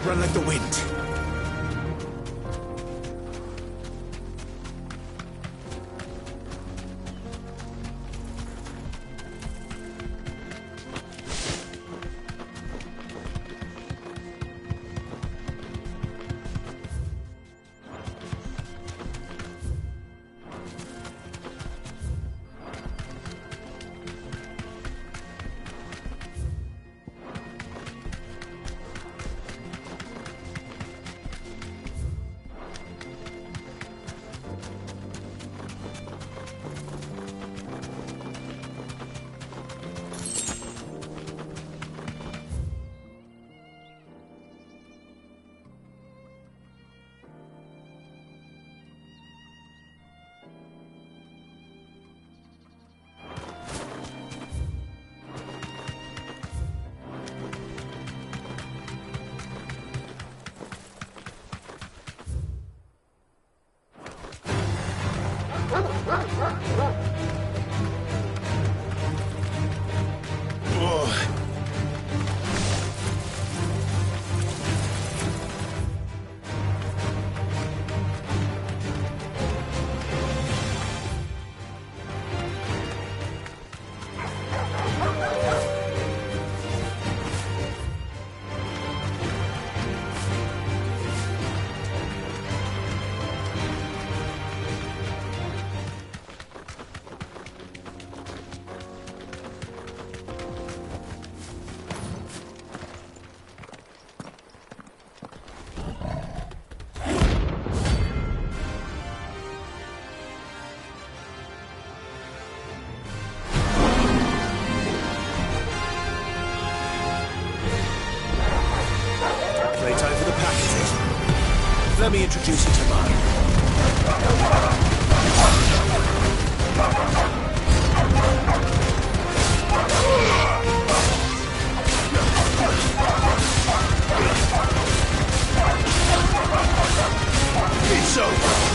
Run like the wind. Playtime for the pack, is it? Let me introduce you to mine. It's over!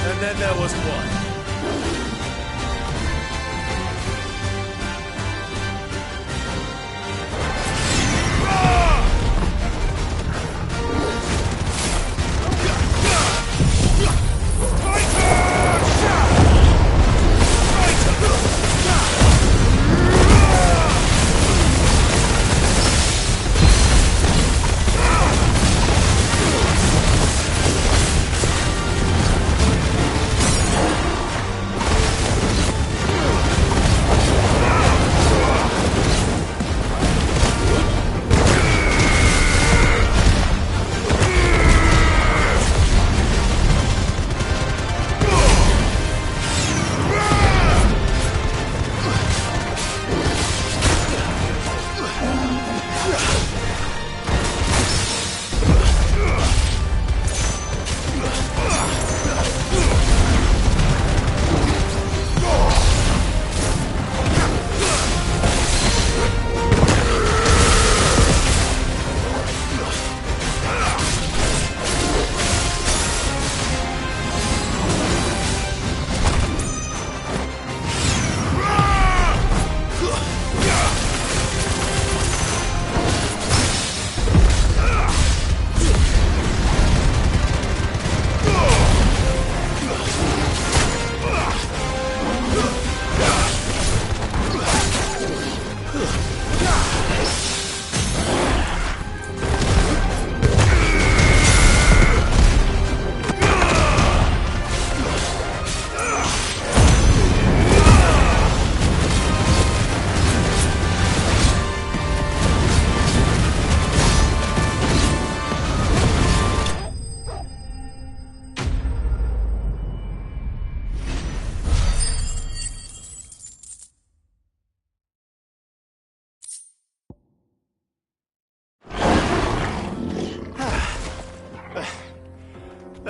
And then there was one.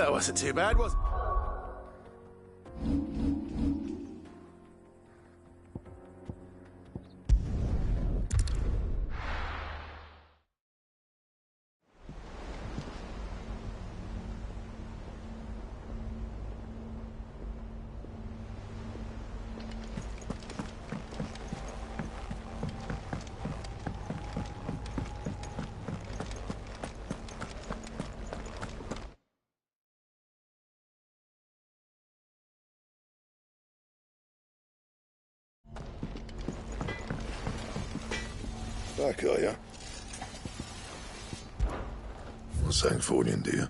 That wasn't too bad, was it? Back, are ya? Well, Sangfordian, do you?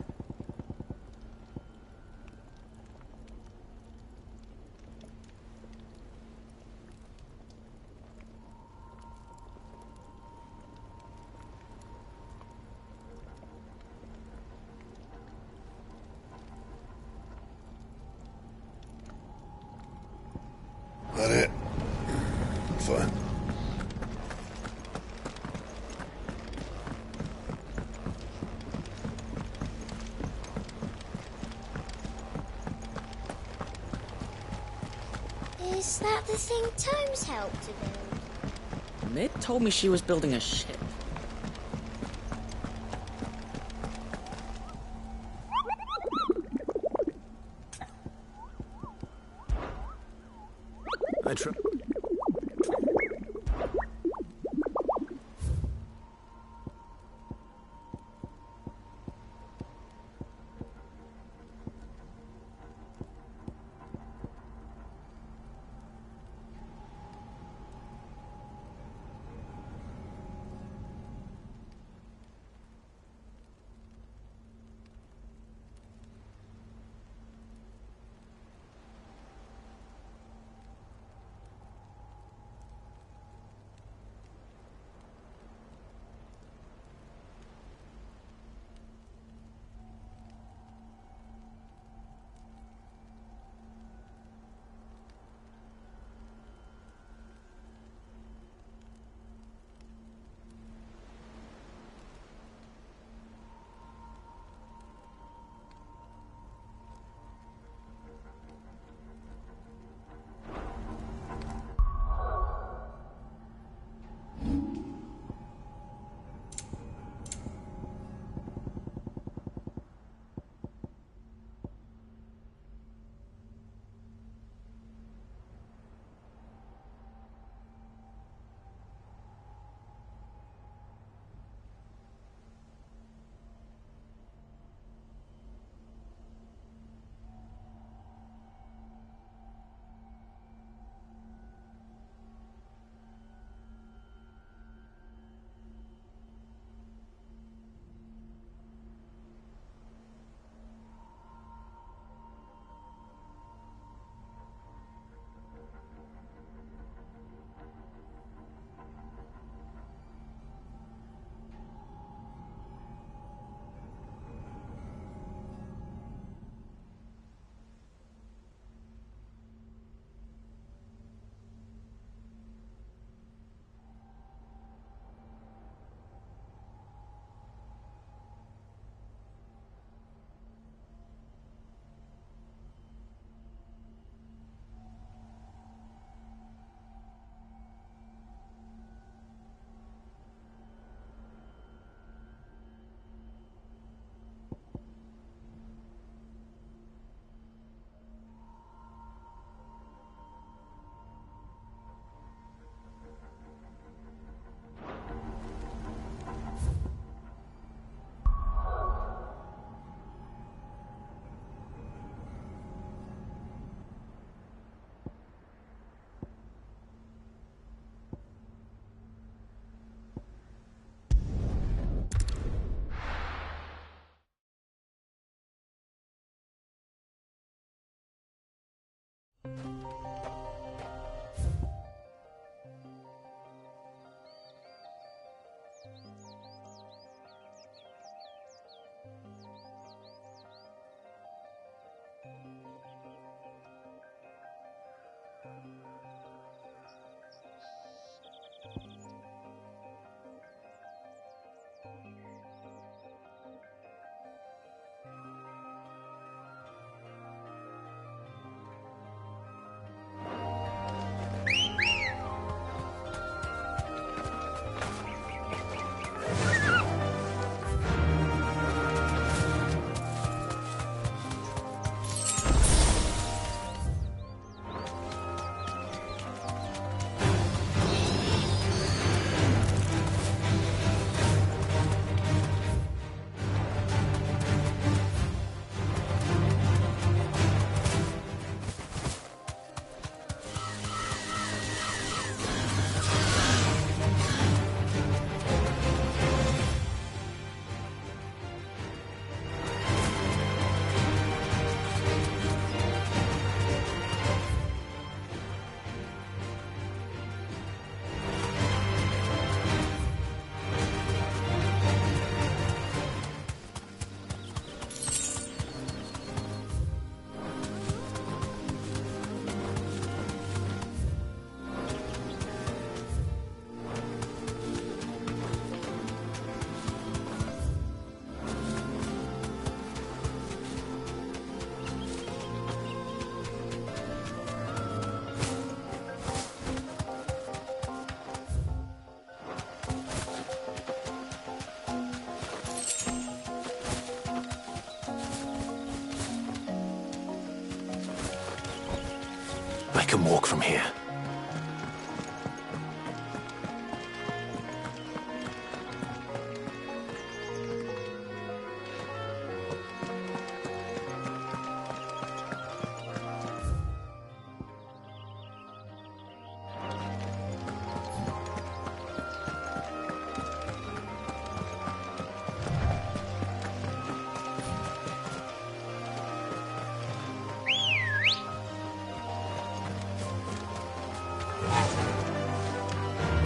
That it? Fine. Is that the thing Tomes helped to build? Mid told me she was building a ship. I try. can walk from here.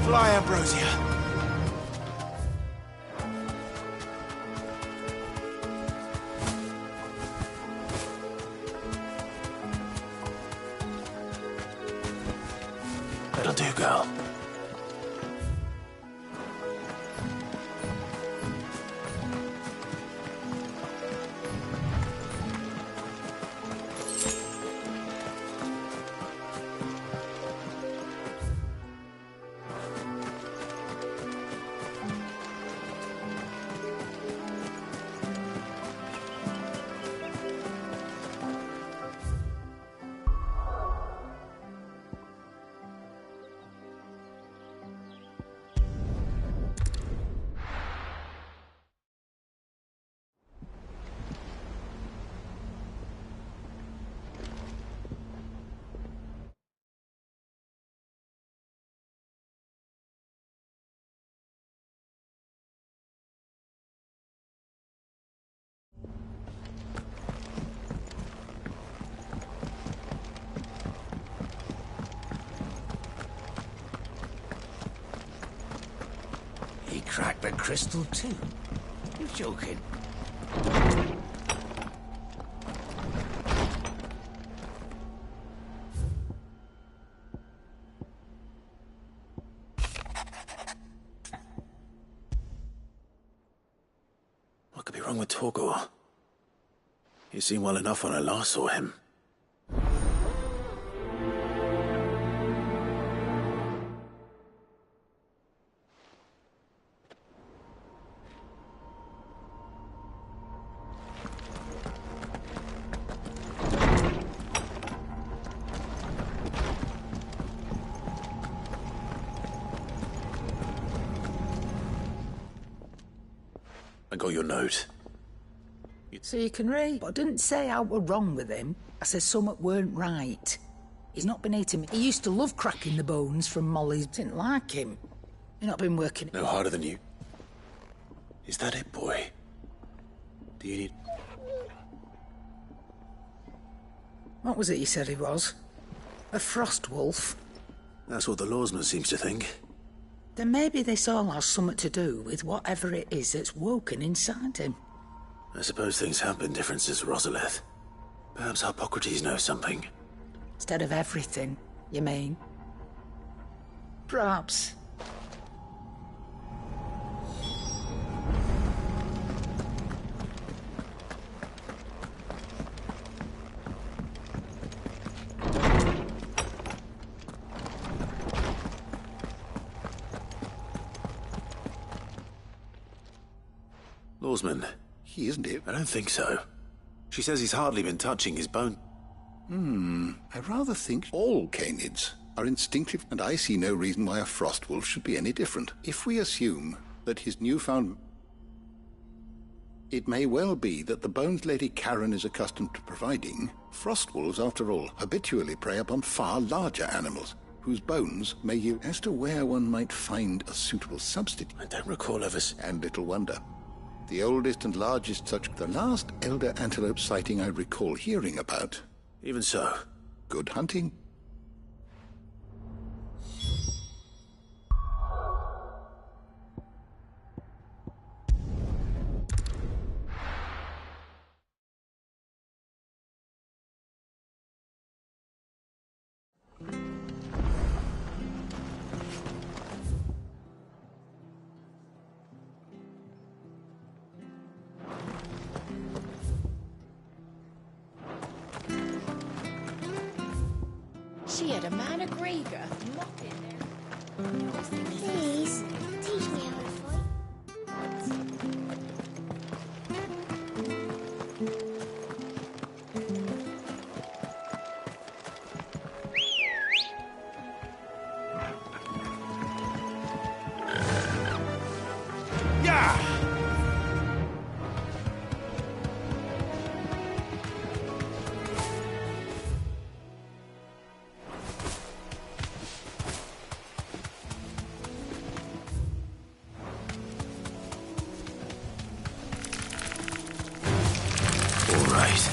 Fly, Ambrosia. That'll do, girl. He cracked the crystal too. You're joking. What could be wrong with Torgor? He seemed well enough when I last saw him. I got your note. So you can read. But I didn't say I were wrong with him. I said something weren't right. He's not been eating me. He used to love cracking the bones from Molly's. Didn't like him. You've not been working. No harder than you. Is that it, boy? Do you need... What was it you said he was? A frost wolf? That's what the lawsman seems to think. Then maybe this all has something to do with whatever it is that's woken inside him. I suppose things have been different since Rosalith. Perhaps Hippocrates knows something. Instead of everything, you mean? Perhaps. Lawsman. He isn't it? I don't think so. She says he's hardly been touching his bone. I rather think all canids are instinctive, and I see no reason why a frost wolf should be any different. If we assume that his newfound... It may well be that the bones Lady Karen is accustomed to providing, frost wolves, after all, habitually prey upon far larger animals, whose bones may yield as to where one might find a suitable substitute. I don't recall ever... And little wonder. The oldest and largest such, the last elder antelope sighting I recall hearing about. Even so. Good hunting. She had a man a Grieger. Please, teach me how to fight. right.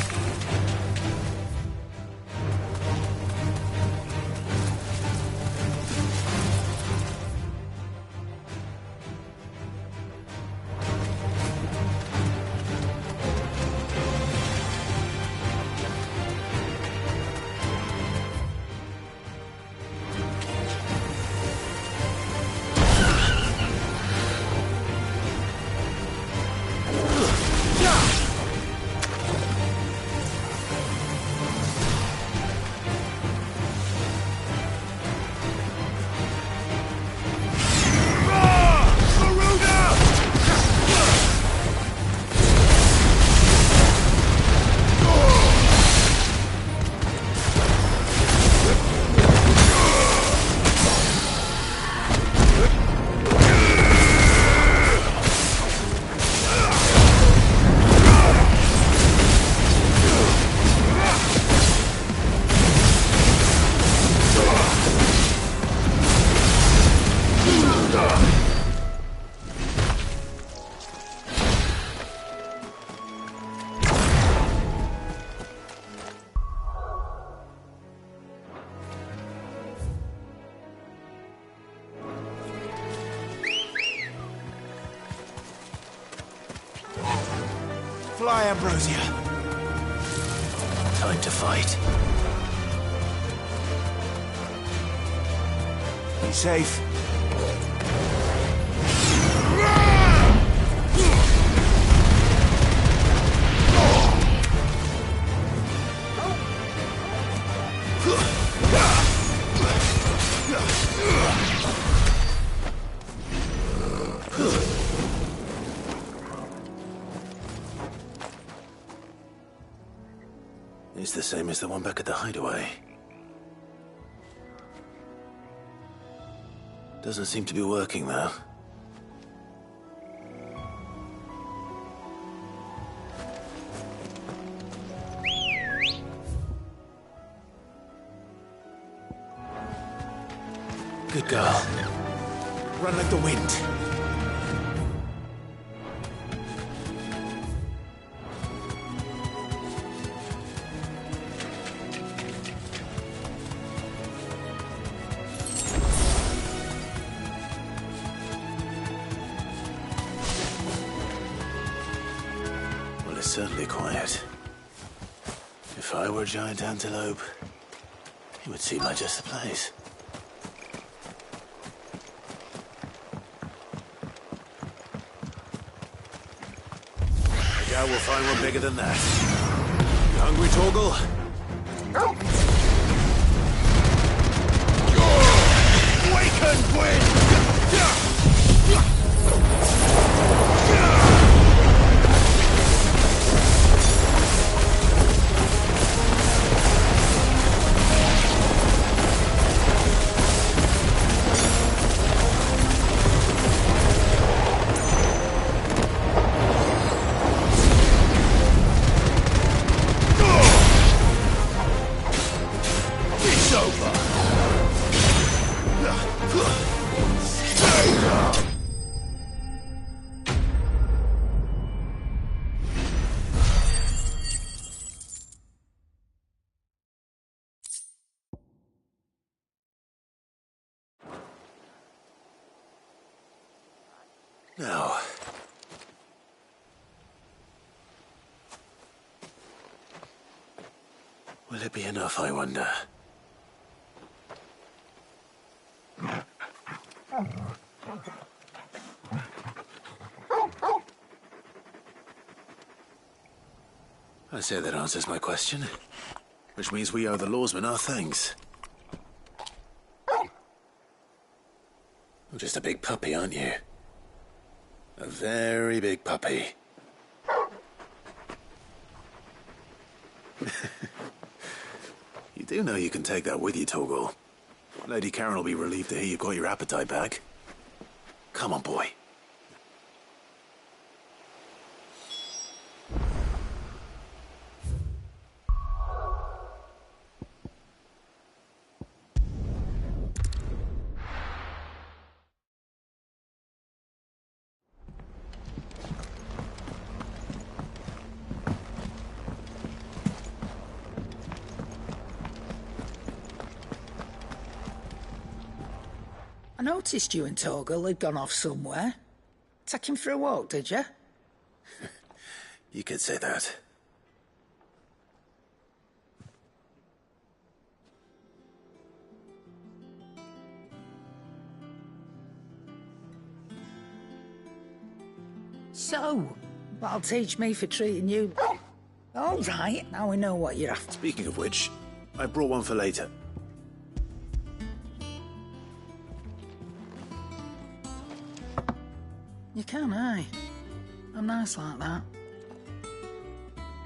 Fly, Ambrosia. Time to fight. Be safe. It's the same as the one back at the hideaway. Doesn't seem to be working, though. Good girl. Run like the wind. Certainly quiet. If I were a giant antelope, it would seem like just the place. I doubt we'll find one bigger than that. You hungry, Torgal? Awaken, Gwyn! Now, will it be enough, I wonder? I say that answers my question, which means we owe the lawsmen our thanks. You're just a big puppy, aren't you? A very big puppy. You do know you can take that with you, Torgal. Lady Karen will be relieved to hear you've got your appetite back. Come on, boy. I noticed you and Torgal had gone off somewhere. Take him for a walk, did you? You could say that. So, that'll teach me for treating you. All right, now we know what you're after. Speaking of which, I brought one for later. You can, aye. I'm nice like that.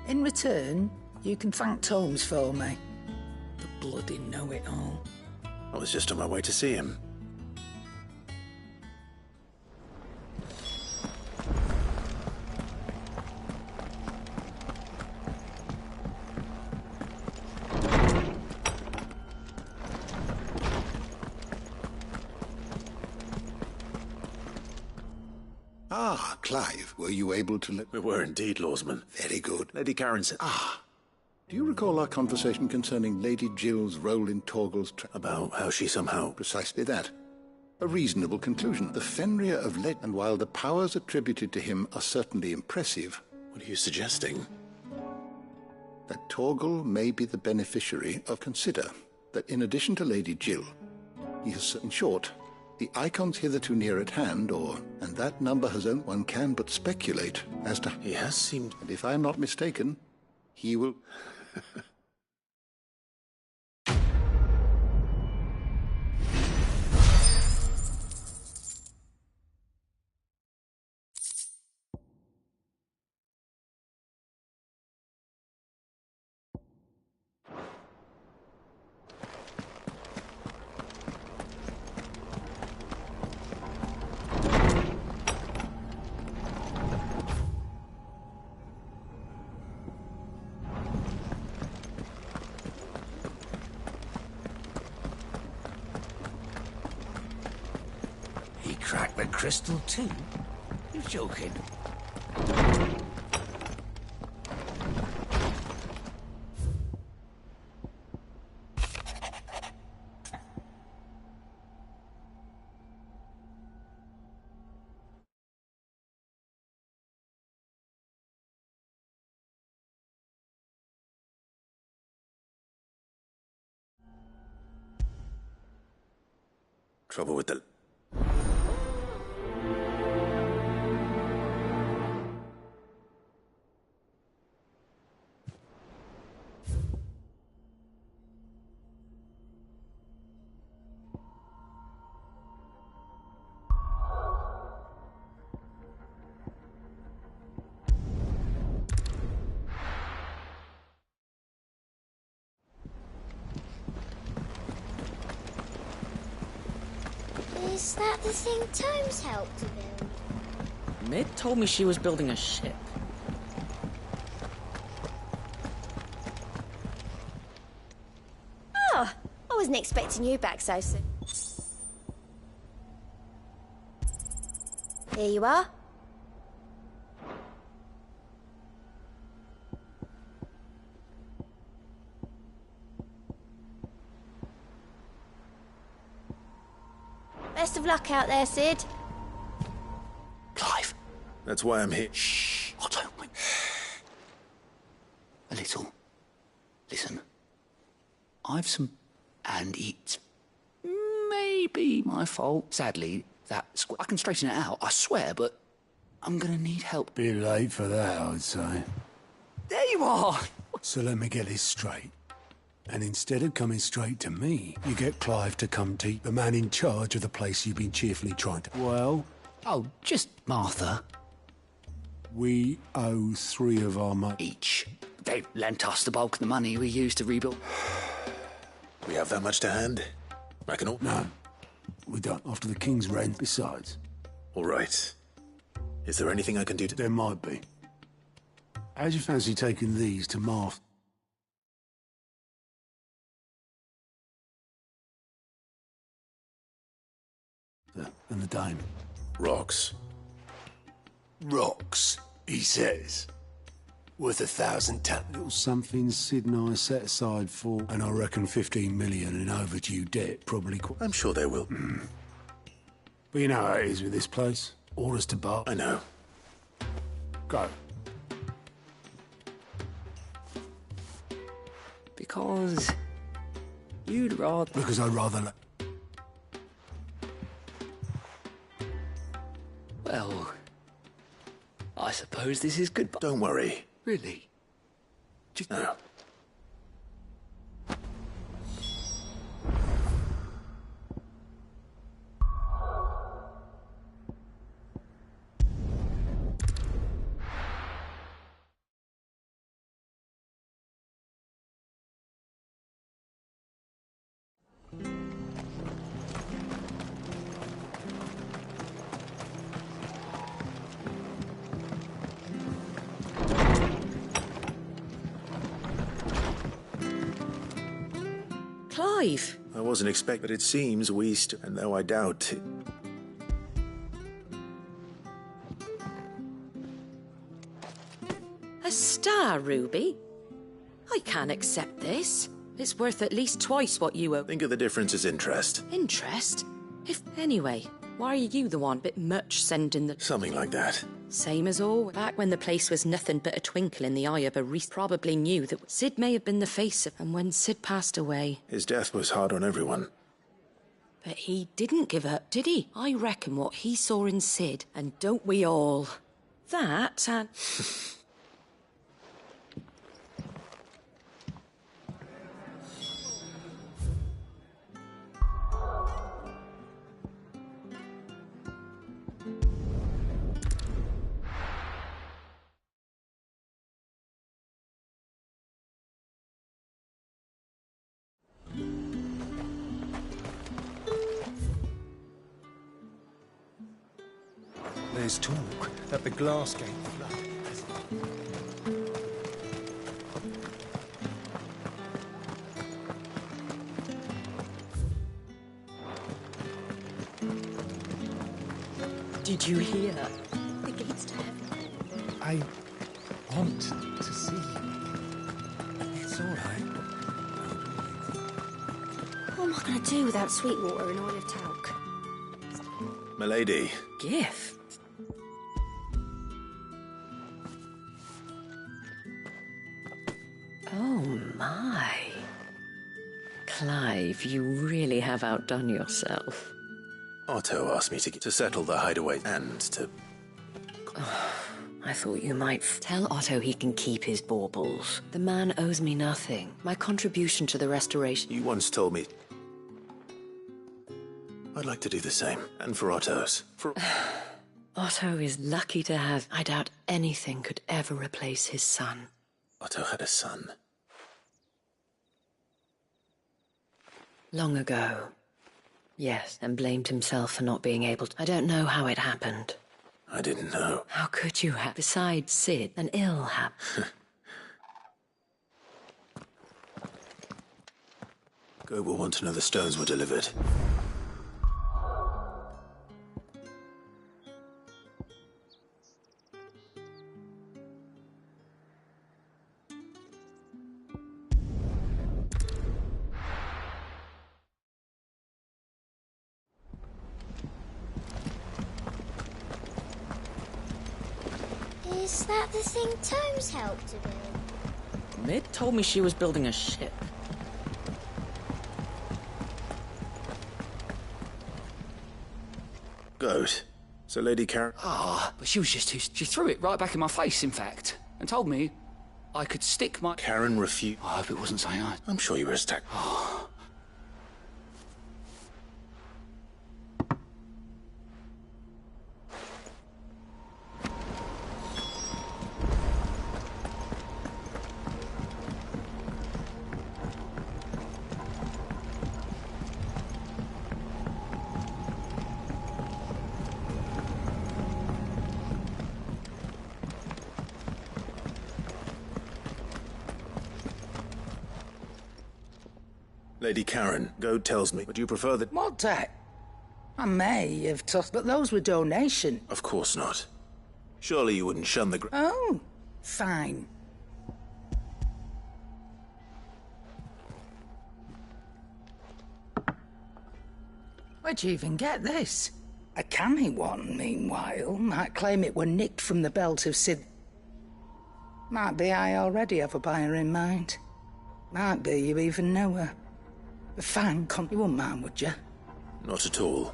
In return, you can thank Tomes for me. The bloody know-it-all. I was just on my way to see him. Ah, Clive, were you able to... We were indeed, Lawsman. Very good. Lady Karen said... Ah. Do you recall our conversation concerning Lady Jill's role in Torgal's... About how she somehow... Precisely that. A reasonable conclusion. The Fenrir of Led... And while the powers attributed to him are certainly impressive... What are you suggesting? That Torgal may be the beneficiary of... Consider that in addition to Lady Jill, he has... In short... The icons hitherto near at hand, and that number has only... One can but speculate as to... He has seemed... And if I'm not mistaken, he will... Crack the crystal too? You're joking. Trouble with the... Is that the thing Tomes helped to build? Mid told me she was building a ship. Oh, I wasn't expecting you back so soon. Here you are. Best of luck out there, Sid. Clive. That's why I'm here. Shh. Otto. A little. Listen. I've some... And it's... maybe my fault. Sadly, I can straighten it out, I swear, but... I'm gonna need help. Bit late for that, I'd say. There you are! So let me get this straight. And instead of coming straight to me, you get Clive to come to the man in charge of the place you've been cheerfully trying to... Well? Oh, just Martha. We owe 3 of our money. Each. They lent us the bulk of the money we used to rebuild. We have that much to hand? Reckon all? No. We don't, after the King's rent, besides. All right. Is there anything I can do to... There might be. How'd you fancy taking these to Martha? And the dame. Rocks. Rocks, he says. Worth 1,000 ton. Little something Sid and I set aside for, and I reckon 15 million in overdue debt, probably... I'm sure they will. But you know how it is with this place. Orders to bar. I know. Go. Because you'd rather... Because I'd rather... Well, I suppose this is goodbye. Don't worry. Really? Just... No. Clive! I wasn't expecting, but it seems and though I doubt it. A star, Ruby? I can't accept this. It's worth at least twice what you owe. Think of the difference as interest. Interest? Anyway, why are you the one bit much sending the... Something like that. Same as all. Back when the place was nothing but a twinkle in the eye of a wreath, probably knew that Sid may have been the face of... And when Sid passed away... His death was hard on everyone. But he didn't give up, did he? I reckon what he saw in Sid, and don't we all? That and... There's talk that the glass gate flooded. Did you hear? The gates to heaven. I want to see you. It's all right. What am I going to do without Sweetwater and Olive Talc? Milady. Gift? Oh, my. Clive, you really have outdone yourself. Otto asked me to settle the hideaway and to... I thought you might tell Otto he can keep his baubles. The man owes me nothing. My contribution to the restoration... You once told me... I'd like to do the same. And for Otto's. For... Otto is lucky to have... I doubt anything could ever replace his son. Otto had a son. Long ago. Yes, and blamed himself for not being able to... I don't know how it happened. I didn't know. How could you have? Besides Sid, an ill happened. Go will want to know the stones were delivered. Is that the thing Tomes helped to build? Mid told me she was building a ship. Good. So Lady Karen... But she was just too... She threw it right back in my face, in fact, and told me I could stick my... Karen refused... I hope it wasn't cyanide. I'm sure you were attacked. Lady Karen, Goad tells me, would you prefer that... What that? I may have tossed, but those were donation. Of course not. Surely you wouldn't shun the... Oh, fine. Where'd you even get this? A canny one, meanwhile, might claim it were nicked from the belt of Sid. Might be I already have a buyer in mind. Might be you even know her. A fine you wouldn't mind, would you? Not at all.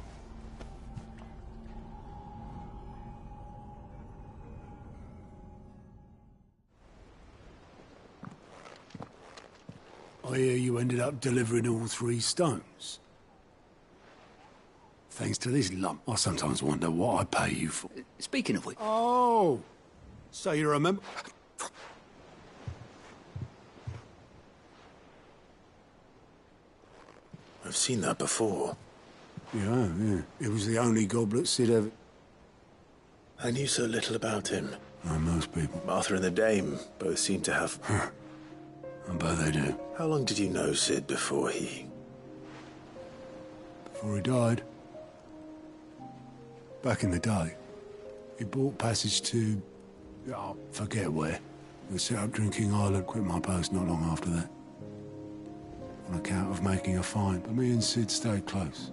I hear you ended up delivering all 3 stones. Thanks to this lump, I sometimes wonder what I pay you for. Speaking of which... Oh! So you remember... I've seen that before. Yeah. It was the only goblet Sid ever... I knew so little about him. Like most people. Martha and the Dame both seem to have... I bet they do. How long did you know Sid before he... Before he died? Back in the day, he bought passage to... I forget where. We set up drinking Island, quit my post not long after that. On account of making a find, but me and Sid stayed close.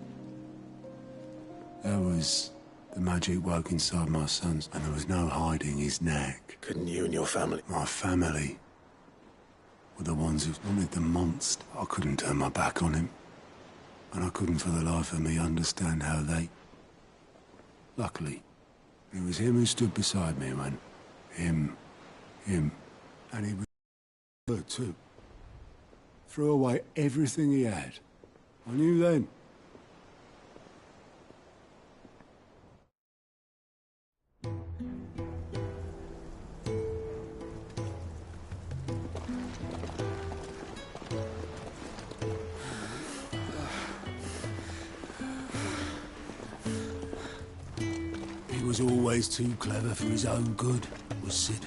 There was the magic woke inside my sons, and there was no hiding his knack. Couldn't you and your family... My family were the ones who wanted the monster. I couldn't turn my back on him. And I couldn't for the life of me understand how they... Luckily, it was him who stood beside me when... Him. And he was her too. Threw away everything he had. I knew then. He was always too clever for his own good, was Sid.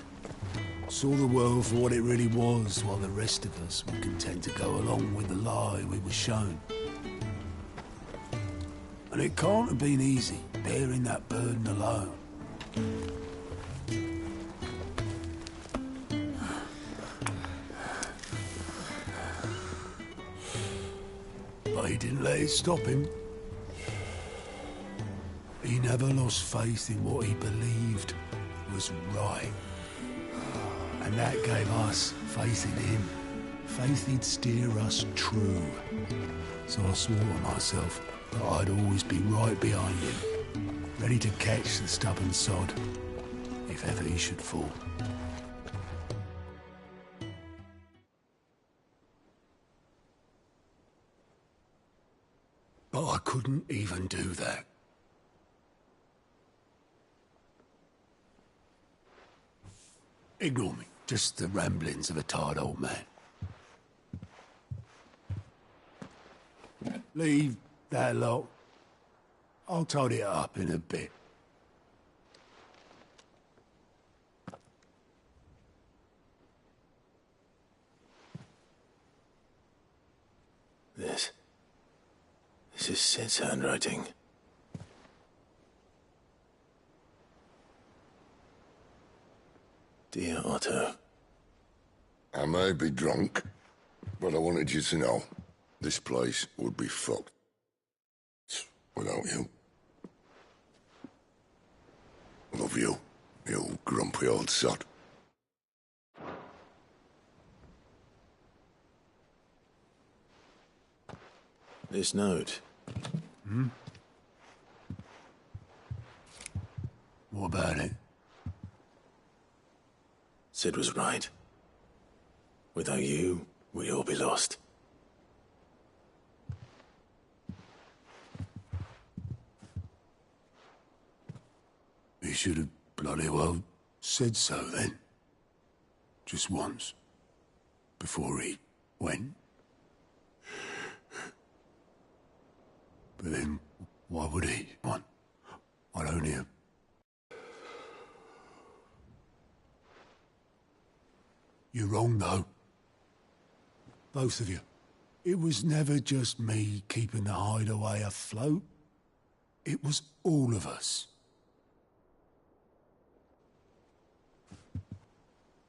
Saw the world for what it really was, while the rest of us were content to go along with the lie we were shown. And it can't have been easy, bearing that burden alone. But he didn't let it stop him. He never lost faith in what he believed was right. And that gave us faith in him. Faith he'd steer us true. So I swore to myself that I'd always be right behind him, ready to catch the stubborn sod, if ever he should fall. But I couldn't even do that. Ignore me. Just the ramblings of a tired old man. Leave that lot. I'll tidy it up in a bit. This is Sid's handwriting. Dear Otto. I may be drunk, but I wanted you to know this place would be fucked without you. Love you, you grumpy old sod. This note. What about it? Sid was right. Without you, we'd all be lost. He should have bloody well said so then. Just once. Before he went. But then, why would he? I'd only have... You're wrong, though. Both of you. It was never just me keeping the hideaway afloat. It was all of us.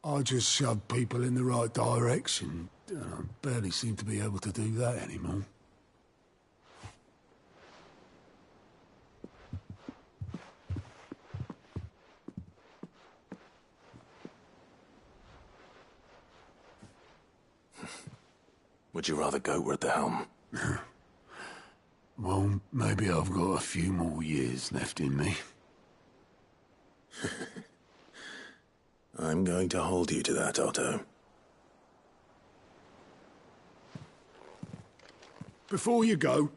I just shoved people in the right direction. I barely seem to be able to do that anymore. Would you rather go at the helm? Well, maybe I've got a few more years left in me. I'm going to hold you to that, Otto. Before you go,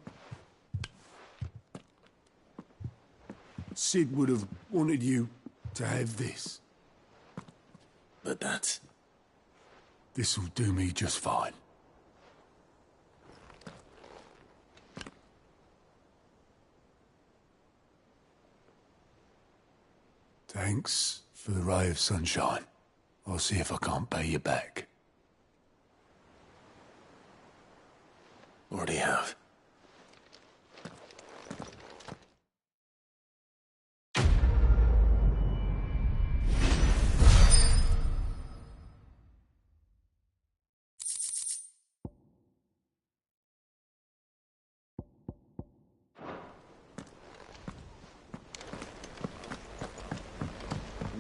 Sid would have wanted you to have this. But that's... This'll do me just fine. Thanks for the ray of sunshine. I'll see if I can't pay you back. Already have.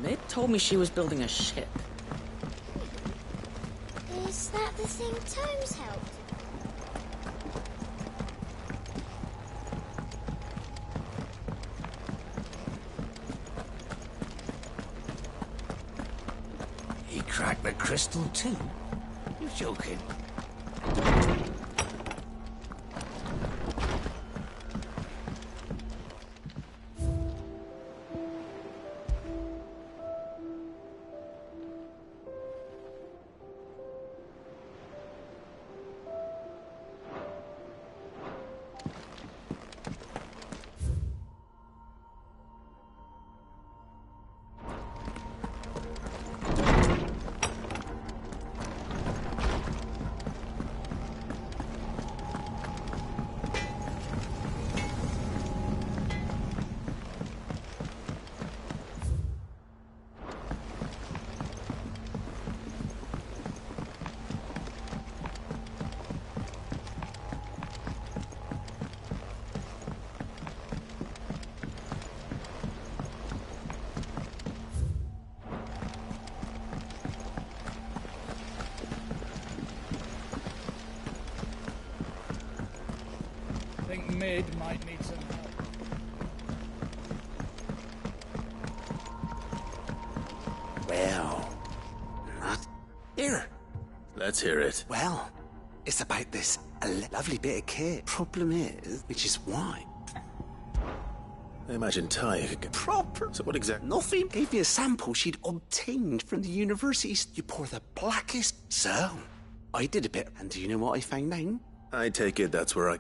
Mid told me she was building a ship. Is that the thing Tomes helped? He cracked the crystal too? You're joking. Mid might need some help. Well, here. Let's hear it. Well, it's about this lovely bit of kit. Problem is, which is why. I imagine Ty could get... Proper. So what exactly? Nothing. Gave me a sample she'd obtained from the universities. You pour the blackest. So, I did a bit, and do you know what I found out? I take it that's where I...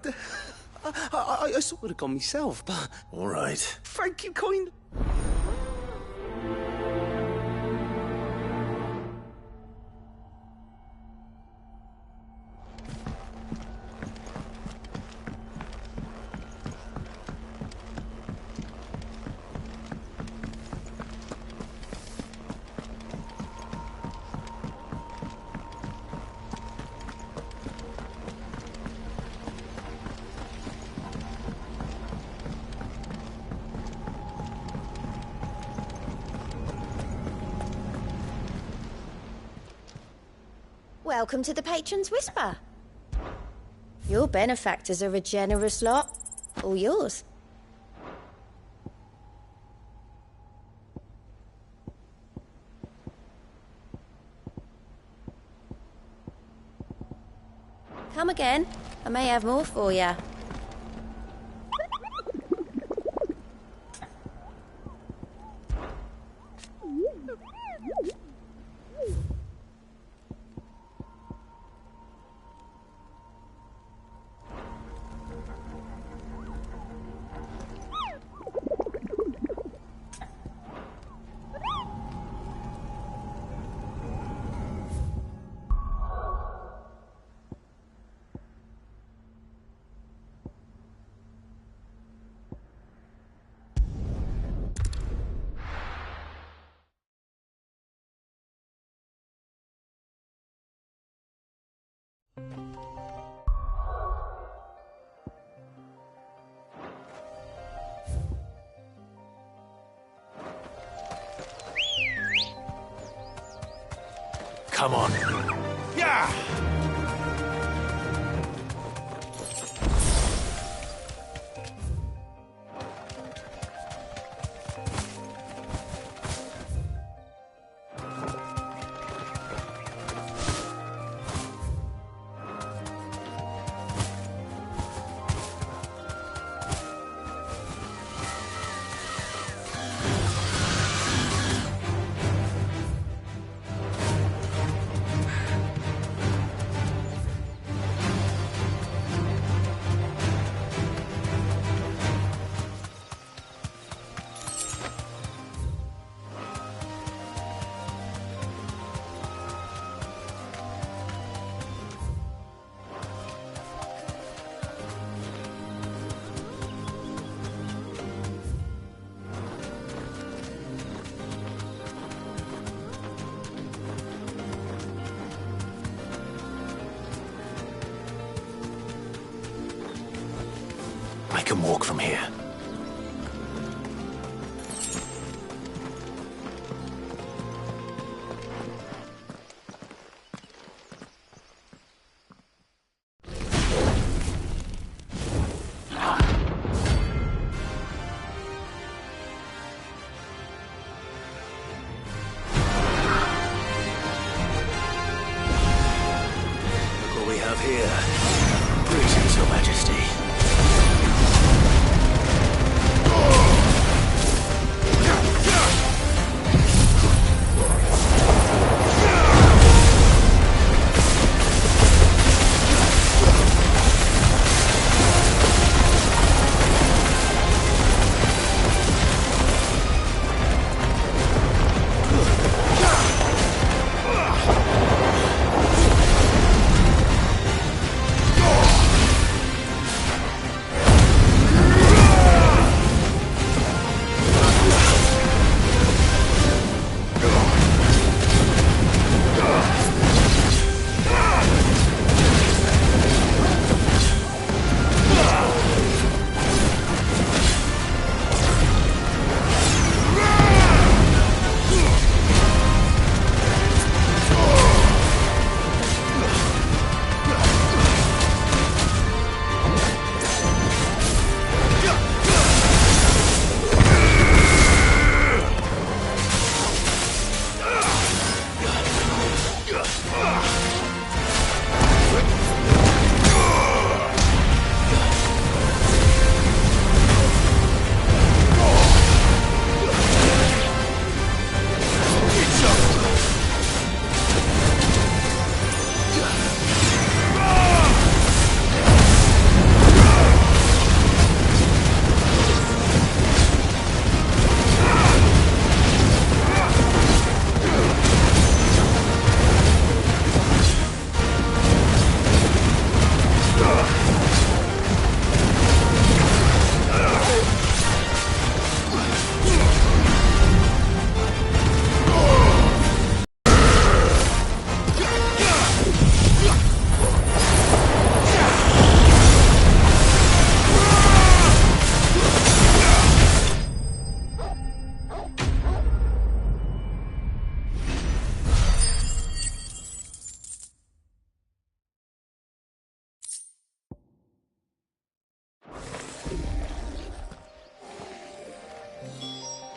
I sort of gone myself, but... All right. Thank you, kind. Welcome to the Patron's Whisper. Your benefactors are a generous lot. All yours. Come again. I may have more for you. Come on. Yeah! can walk from here.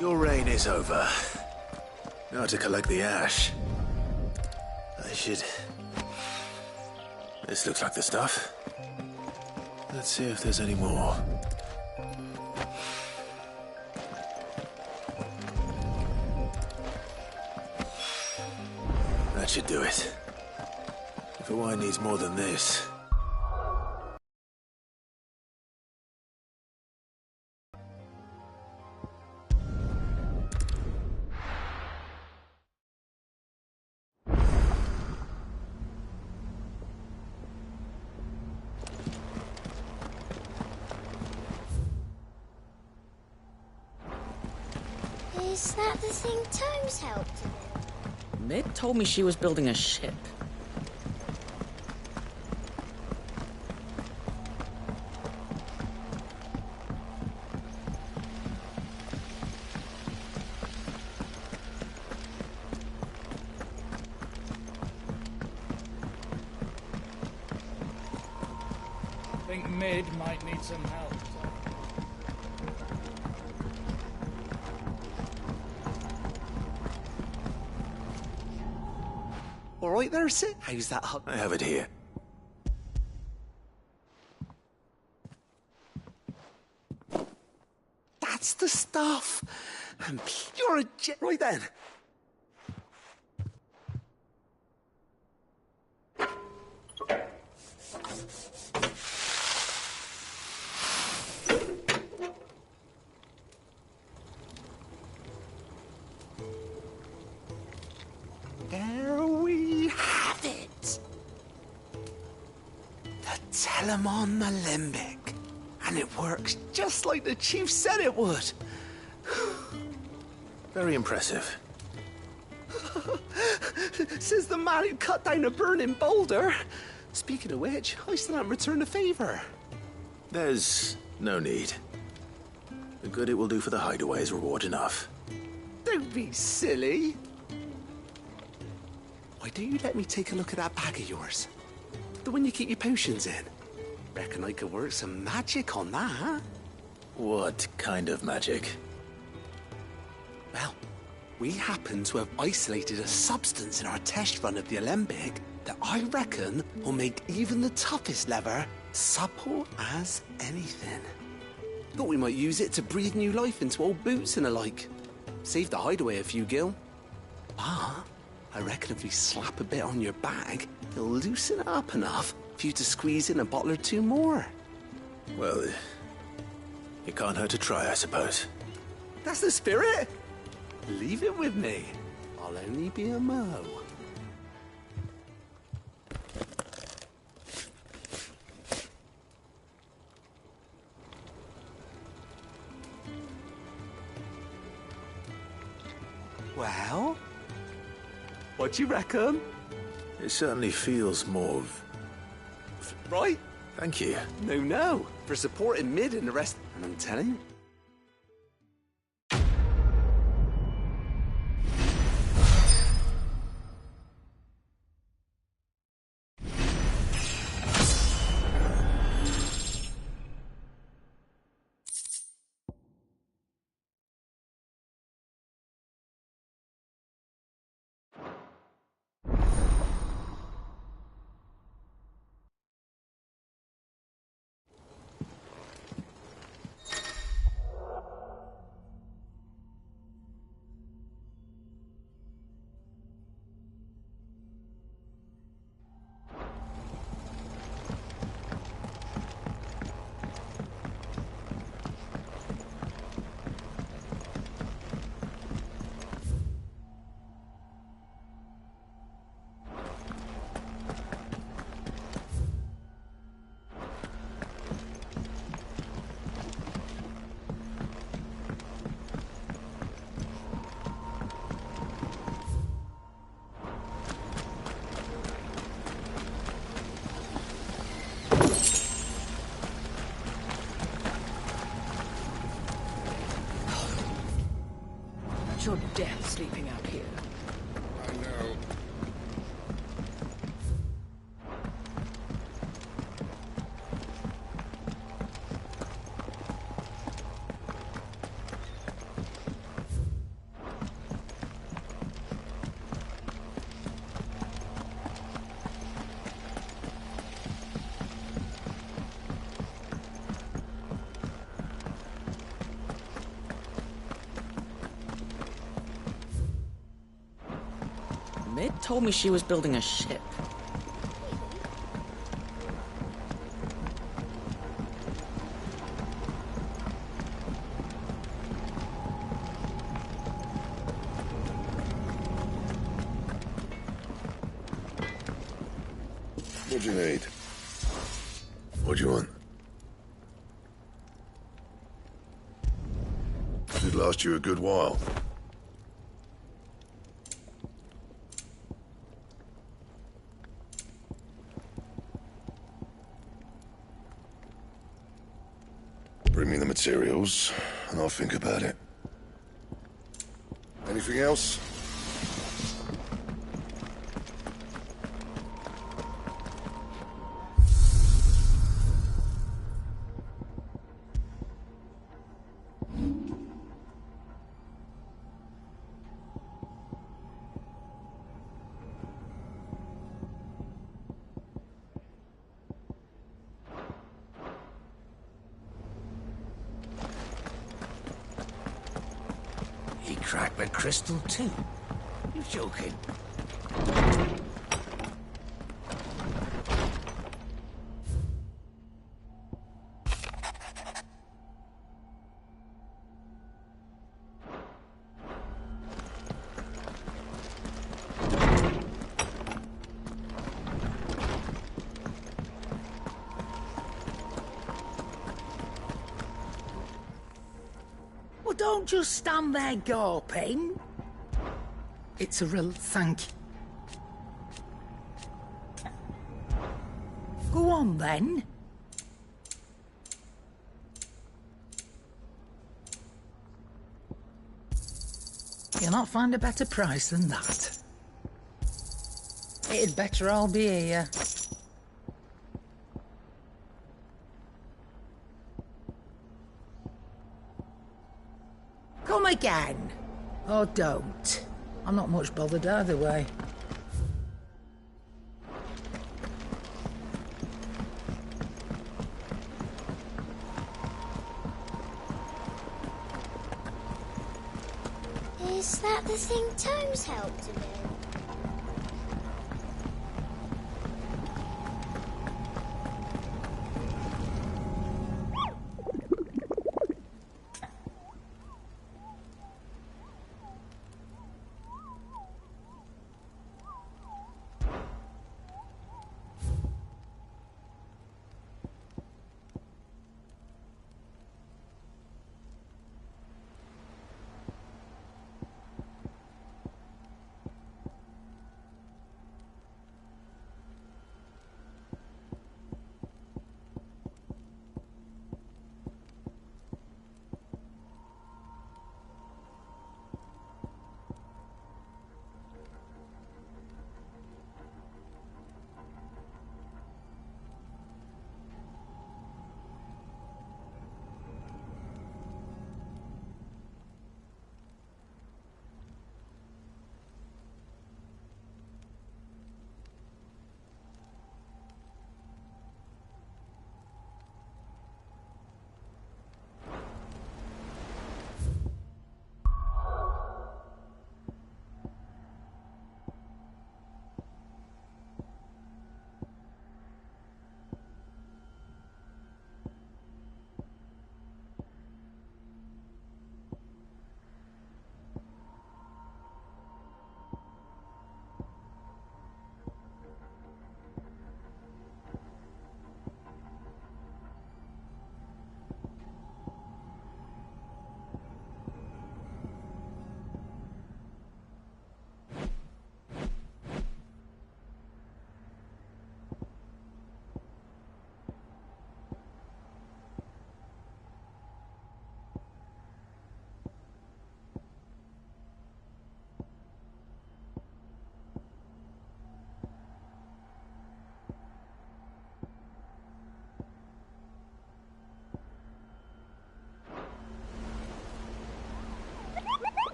Your reign is over. Now to collect the ash. I should... This looks like the stuff. Let's see if there's any more. That should do it. If a wine needs more than this... Is that the thing Tomes helped to build? Mid told me she was building a ship. I think Mid might need some help. All right there, Sid. How's that hot? I have it here. That's the stuff. And you're a jet. Right then. There we have it. The Telemon Malembic. And it works just like the chief said it would. Very impressive. Says the man who cut down a burning boulder. Speaking of which, I still haven't returned the favor. There's No need. The good it will do for the hideaway is reward enough. Don't be silly. Why don't you let me take a look at that bag of yours? The one you keep your potions in. Reckon I could work some magic on that. What kind of magic? Well, we happen to have isolated a substance in our test run of the Alembic that I reckon will make even the toughest leather supple as anything. Thought we might use it to breathe new life into old boots and the like. Save the hideaway a few gil. But I reckon if we slap a bit on your bag, it'll loosen it up enough for you to squeeze in a bottle or two more. Well, it can't hurt to try, I suppose. That's the spirit. Leave it with me. I'll only be a mo. Well, what do you reckon? It certainly feels more... Right? Thank you. No. For supporting Mid and the rest. And I'm telling you. You're dead sleeping out here. I know. Mid told me she was building a ship. What do you need? What do you want? It'd last you a good while. Bring me the materials, and I'll think about it. Anything else? He cracked the crystal too. You joking? Well, don't just stand there gawping. It's a real thank you. Go on, then. cannot find a better price than that. It'd better all be here. Come again. Or don't. I'm not much bothered either way. Is that the thing Tomes helped to build?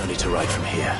only to right from here.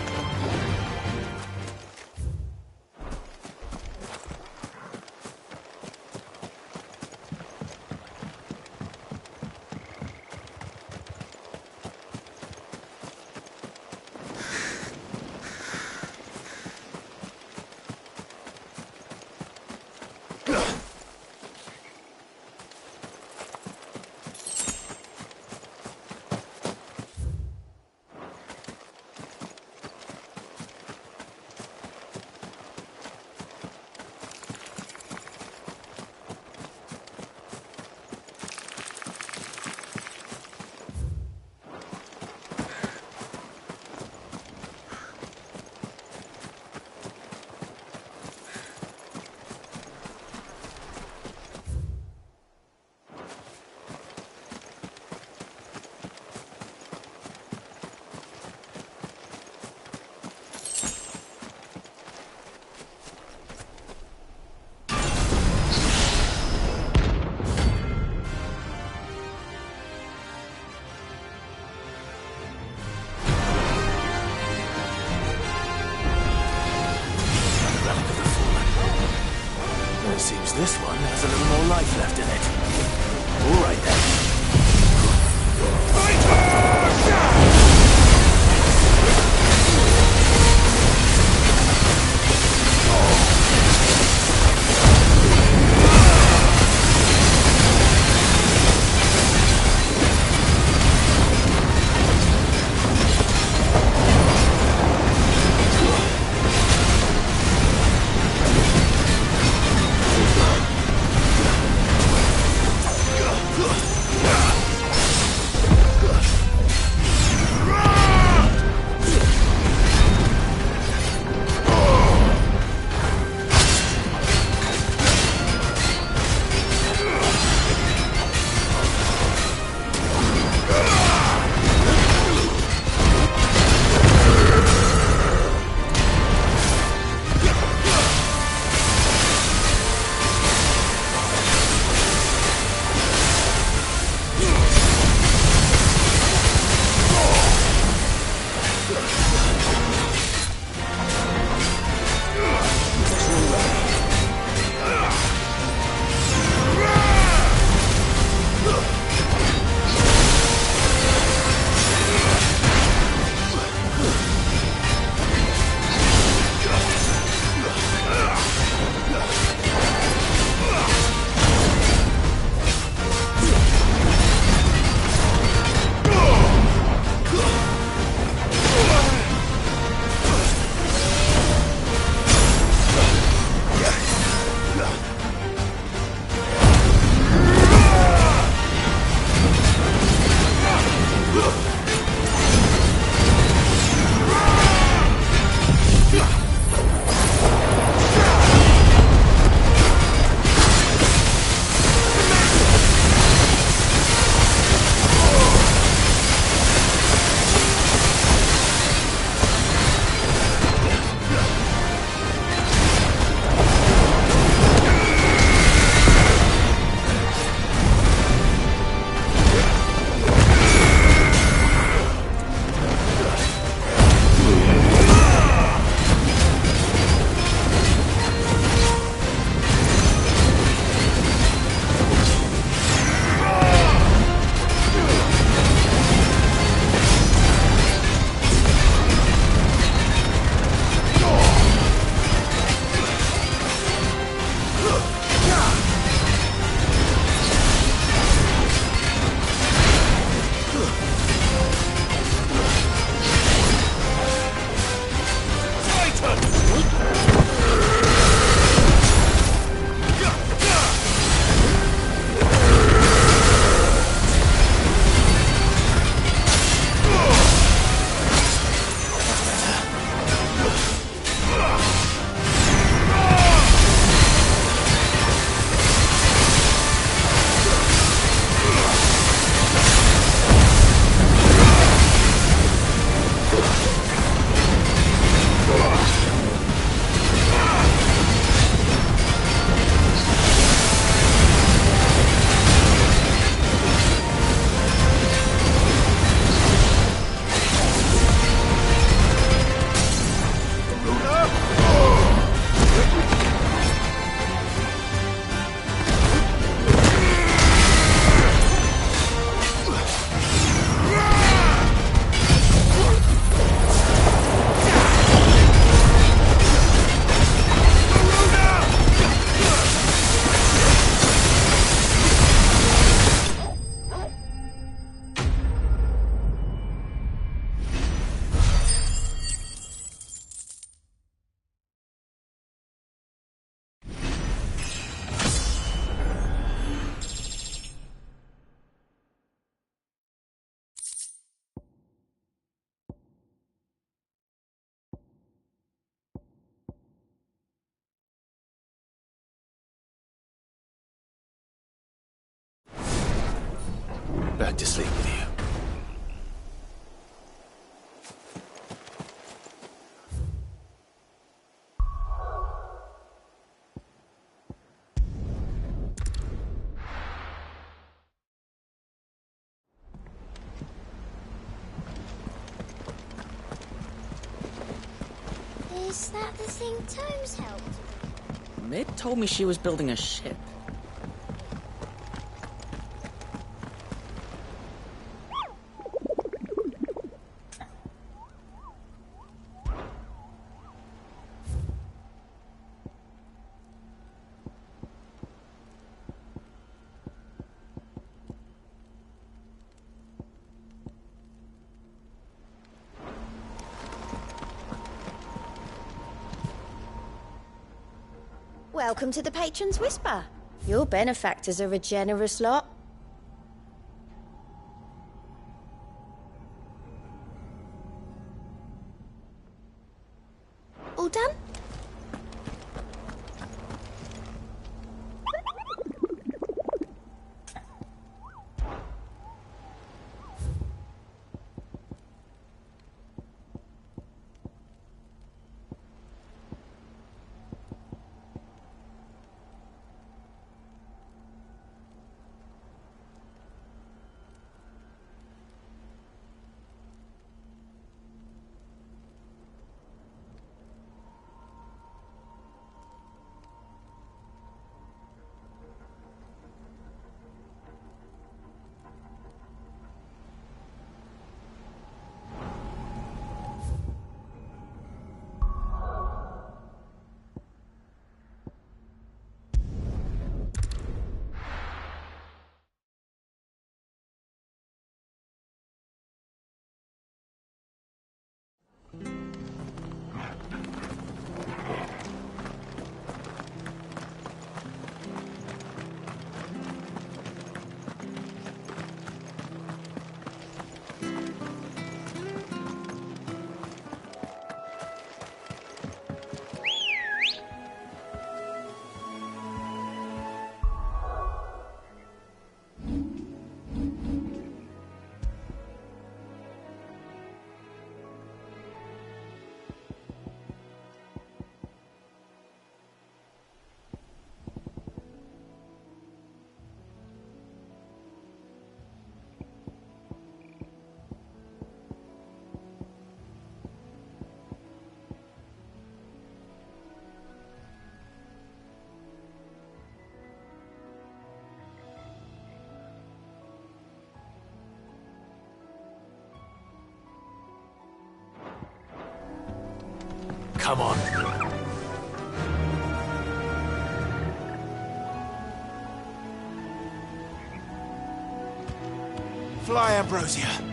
Seems this one has a little more life left in it. All right then. Back to sleep with you. Is that the thing Tomes helped? Mid told me she was building a ship. Welcome to the Patron's Whisper. Your benefactors are a generous lot. All done? Come on. Fly, Ambrosia.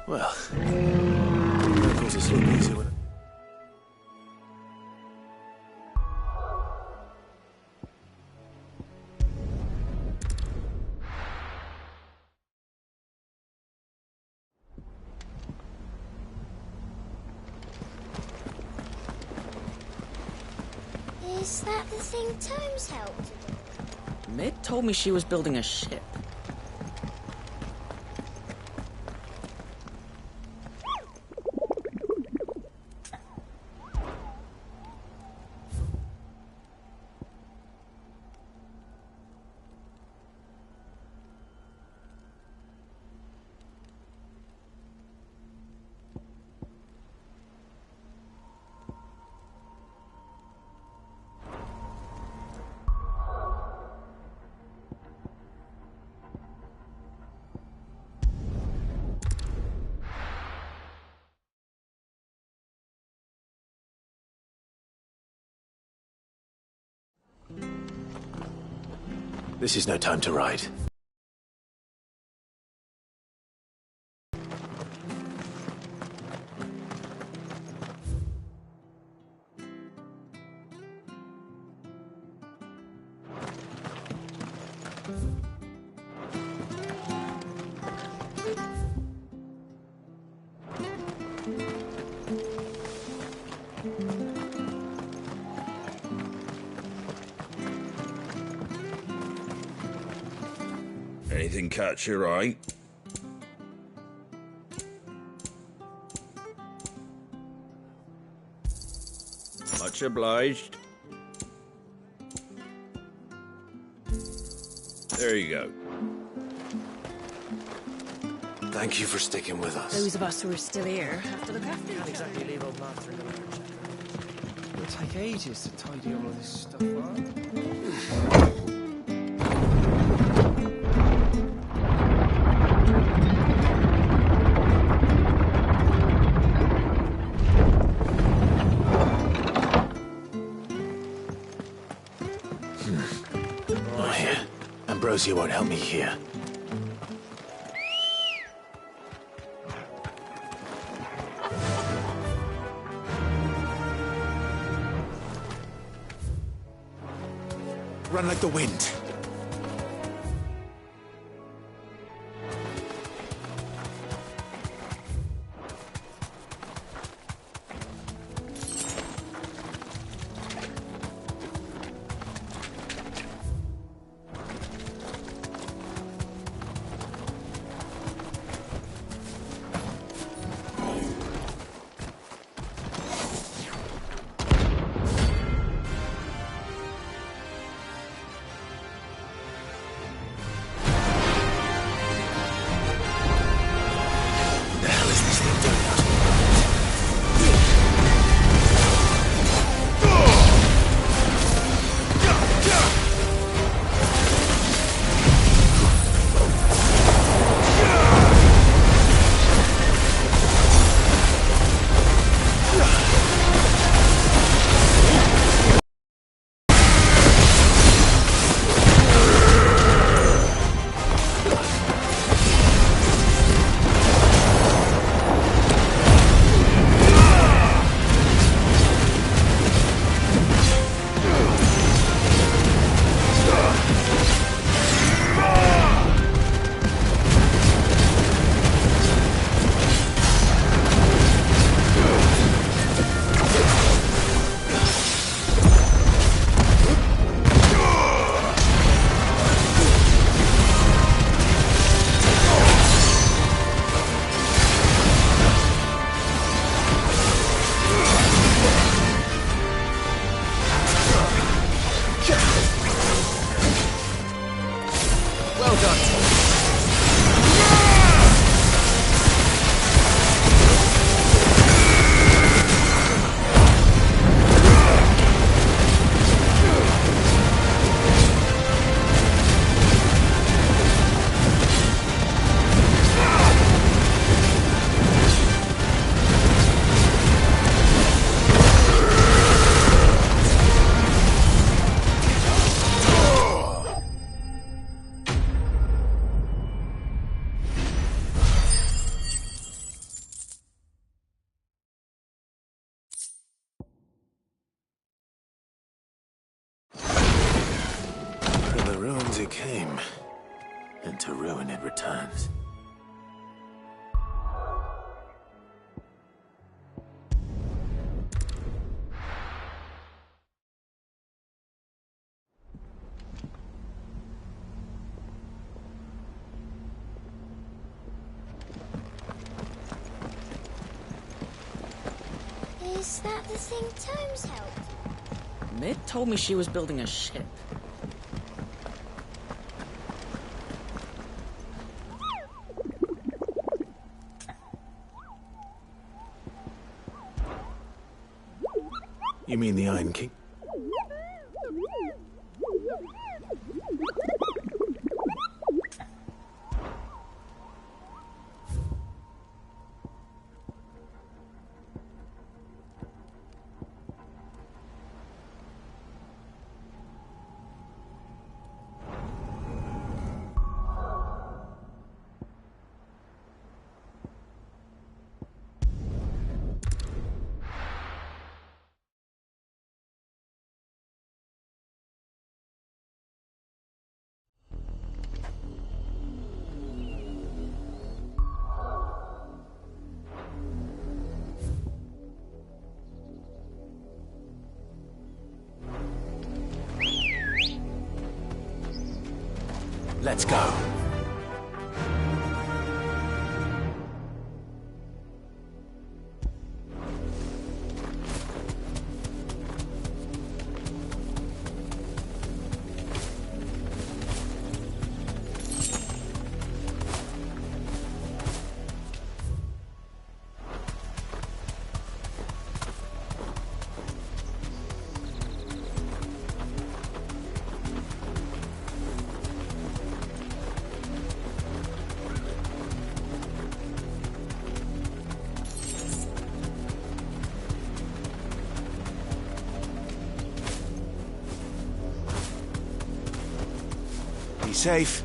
Well, miracles are slightly easier when... Is that the thing Tomes helped to build? Mid told me she was building a ship. This is no time to ride. Anything catch your eye? Much obliged. There you go. Thank you for sticking with us. Those of us who are still here have to look after each other. Exactly leave old Martha in the lurch. It'll take ages to tidy all of this stuff up. Oh, yeah. Ambrosia won't help me here. Run like the wind. ruins it came, and to ruin it returns. Is that the thing Tomes helped? Mid told me she was building a ship. You mean the Iron King? Let's go. Be safe.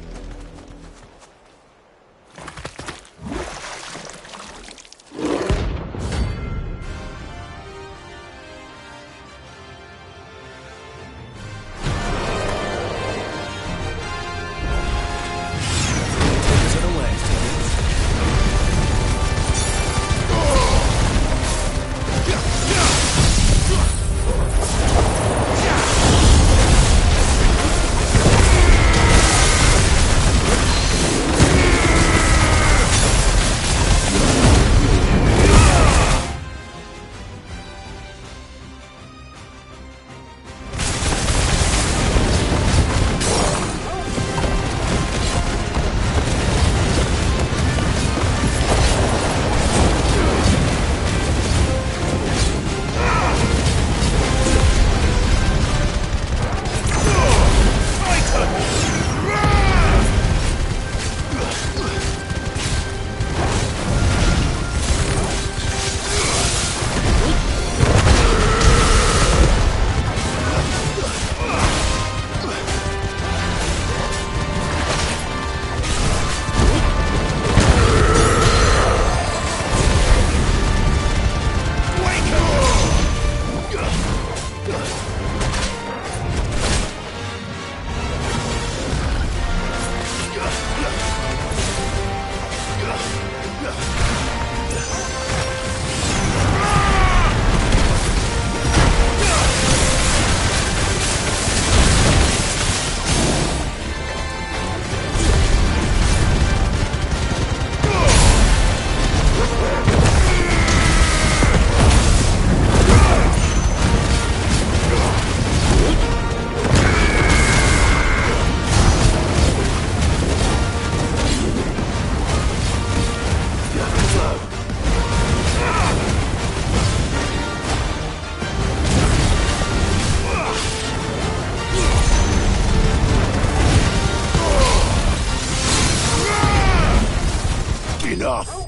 Enough!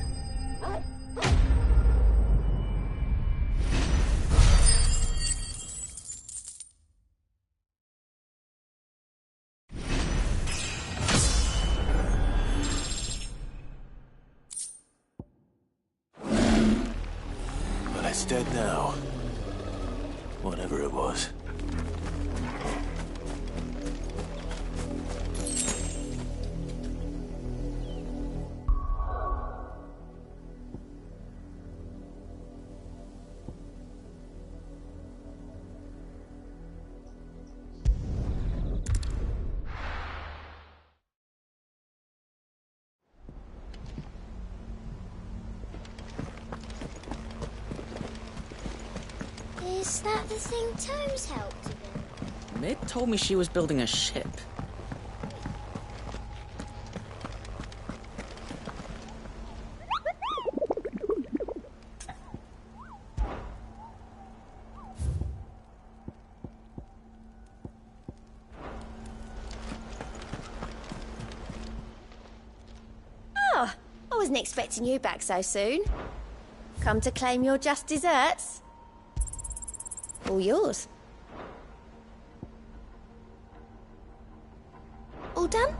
Well, it's dead now. Whatever it was. Is that the thing Tomes helped to build? Mid told me she was building a ship. Oh, I wasn't expecting you back so soon. Come to claim your just desserts? All yours. All done?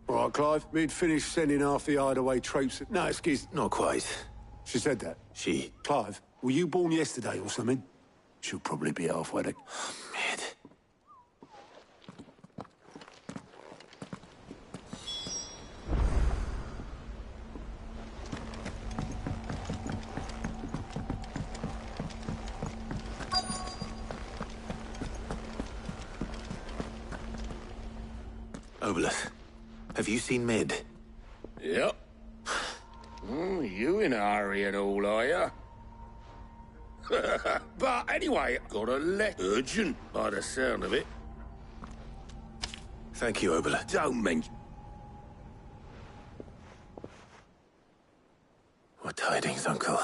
Right, Clive, we'd finished sending half the hideaway troops. No, excuse. Not quite. She said that. She. Clive, were you born yesterday or something? She'll probably be halfway to... Mid. Obolus, have you seen Mid? Yep. Oh, you in a hurry and all, are ya? But anyway, got a letter. Urgent, by the sound of it. Thank you, Obolus. Don't mention. What tidings, Uncle?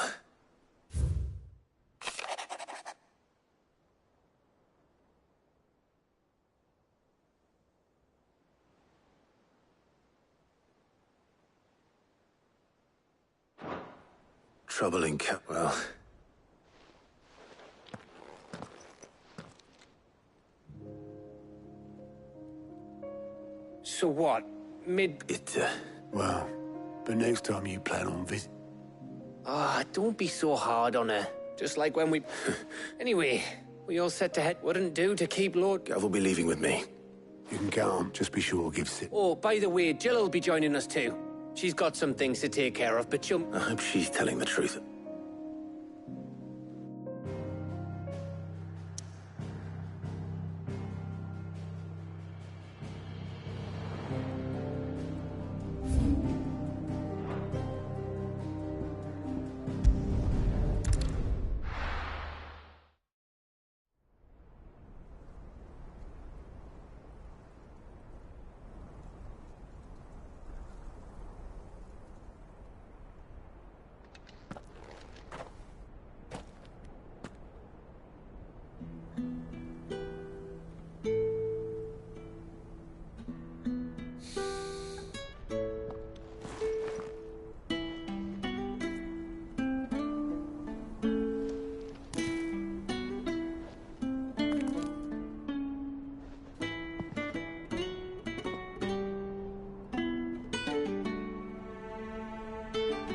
Trouble in Capwell. So what? Mid... Well, but next time you plan on visit... Ah, don't be so hard on her. Just like when we... Anyway, we all set to head. Wouldn't do to keep Lord... Gav will be leaving with me. You can count on. Just be sure to give Sid... Oh, by the way, Jill will be joining us too. She's got some things to take care of, but she'll... I hope she's telling the truth.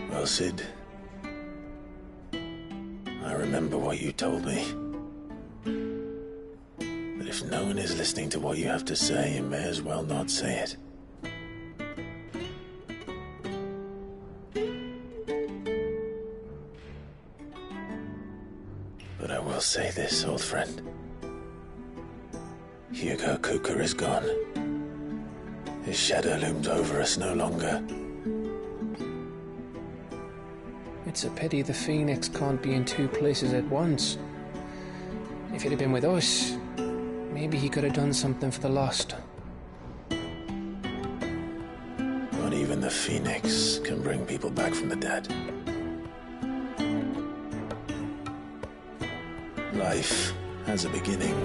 Well, Sid, I remember what you told me. That if no one is listening to what you have to say, you may as well not say it. But I will say this, old friend. Hugo Kuka is gone. His shadow looms over us no longer. It's a pity the Phoenix can't be in two places at once. If he'd have been with us, maybe he could have done something for the lost. Not even the Phoenix can bring people back from the dead. Life has a beginning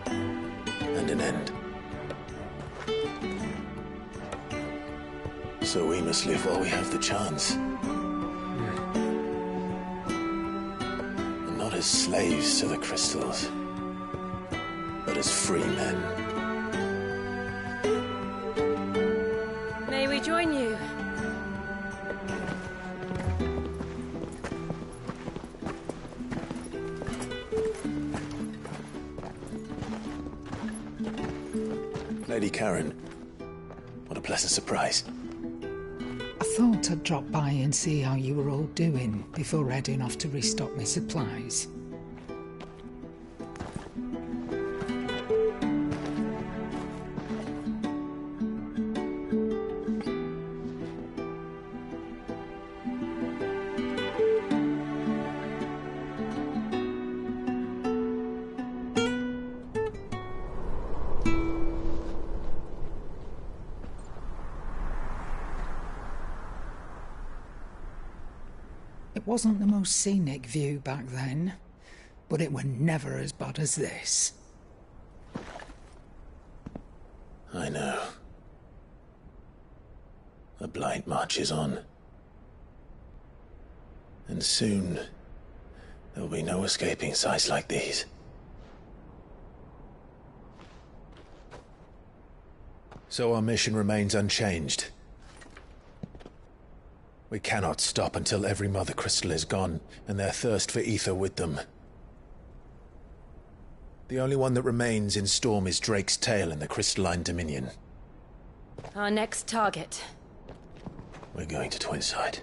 and an end. So we must live while we have the chance. And not as slaves to the crystals, but as free men. May we join you? Lady Karen, what a pleasant surprise. I thought I'd drop by and see how you were all doing before heading off to restock my supplies. It wasn't the most scenic view back then, but it were never as bad as this. I know. The blight marches on. And soon, there will be no escaping sights like these. So our mission remains unchanged. We cannot stop until every Mother Crystal is gone, and their thirst for ether with them. The only one that remains in Storm is Drake's Tail in the Crystalline Dominion. Our next target. We're going to Twinside.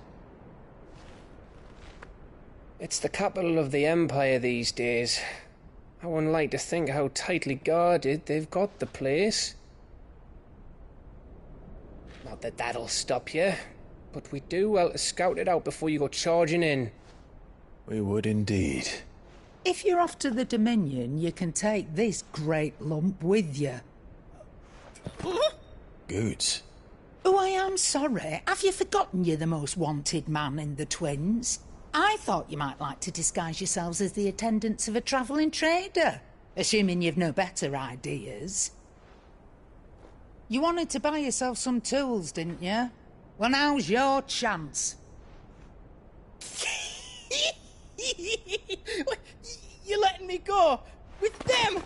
It's the capital of the Empire these days. I wouldn't like to think how tightly guarded they've got the place. Not that that'll stop you, but we do well to scout it out before you go charging in. We would indeed. If you're off to the Dominion, you can take this great lump with you. Goods. Oh, I am sorry. Have you forgotten you're the most wanted man in the Twins? I thought you might like to disguise yourselves as the attendants of a travelling trader, assuming you've no better ideas. You wanted to buy yourself some tools, didn't you? Well, now's your chance. You're letting me go with them?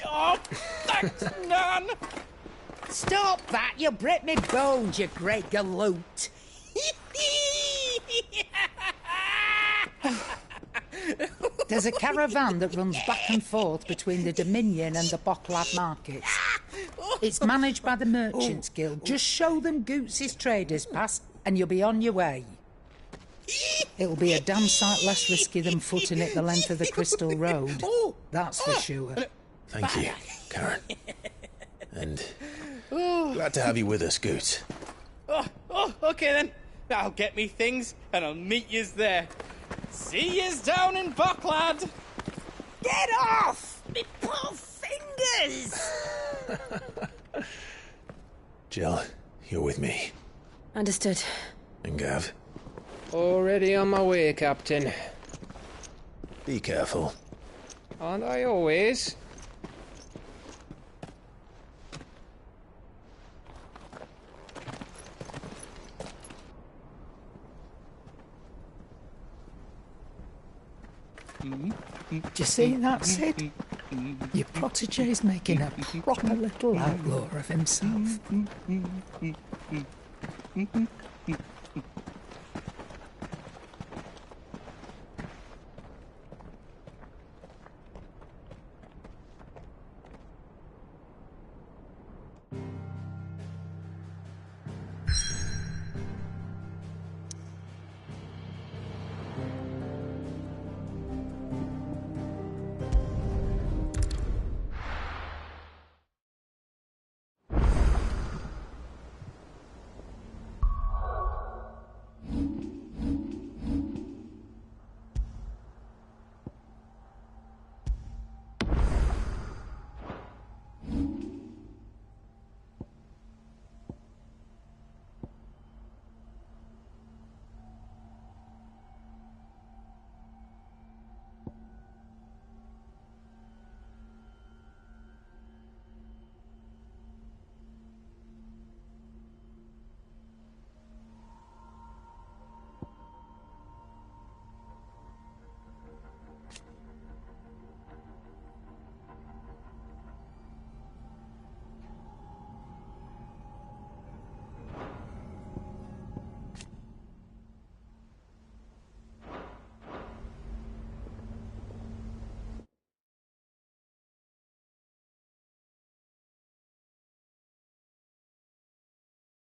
Oh, thanks, Nan. Stop that! You'll break me bones, you great galoot. There's a caravan that runs back and forth between the Dominion and the Bocklad markets. It's managed by the Merchants Guild. Just show them Goots' traders pass and you'll be on your way. It'll be a damn sight less risky than footing it the length of the Crystal Road. That's for sure. Thank you, Karen. And glad to have you with us, Goots. Okay then. I'll get me things and I'll meet yous there. See yous down in Bocklad. Get off! Me poor fingers! Jill, you're with me. Understood. And Gav. Already on my way, Captain. Be careful. Aren't I always? Do you see that, Sid? Your protege's making a proper little outlaw of himself.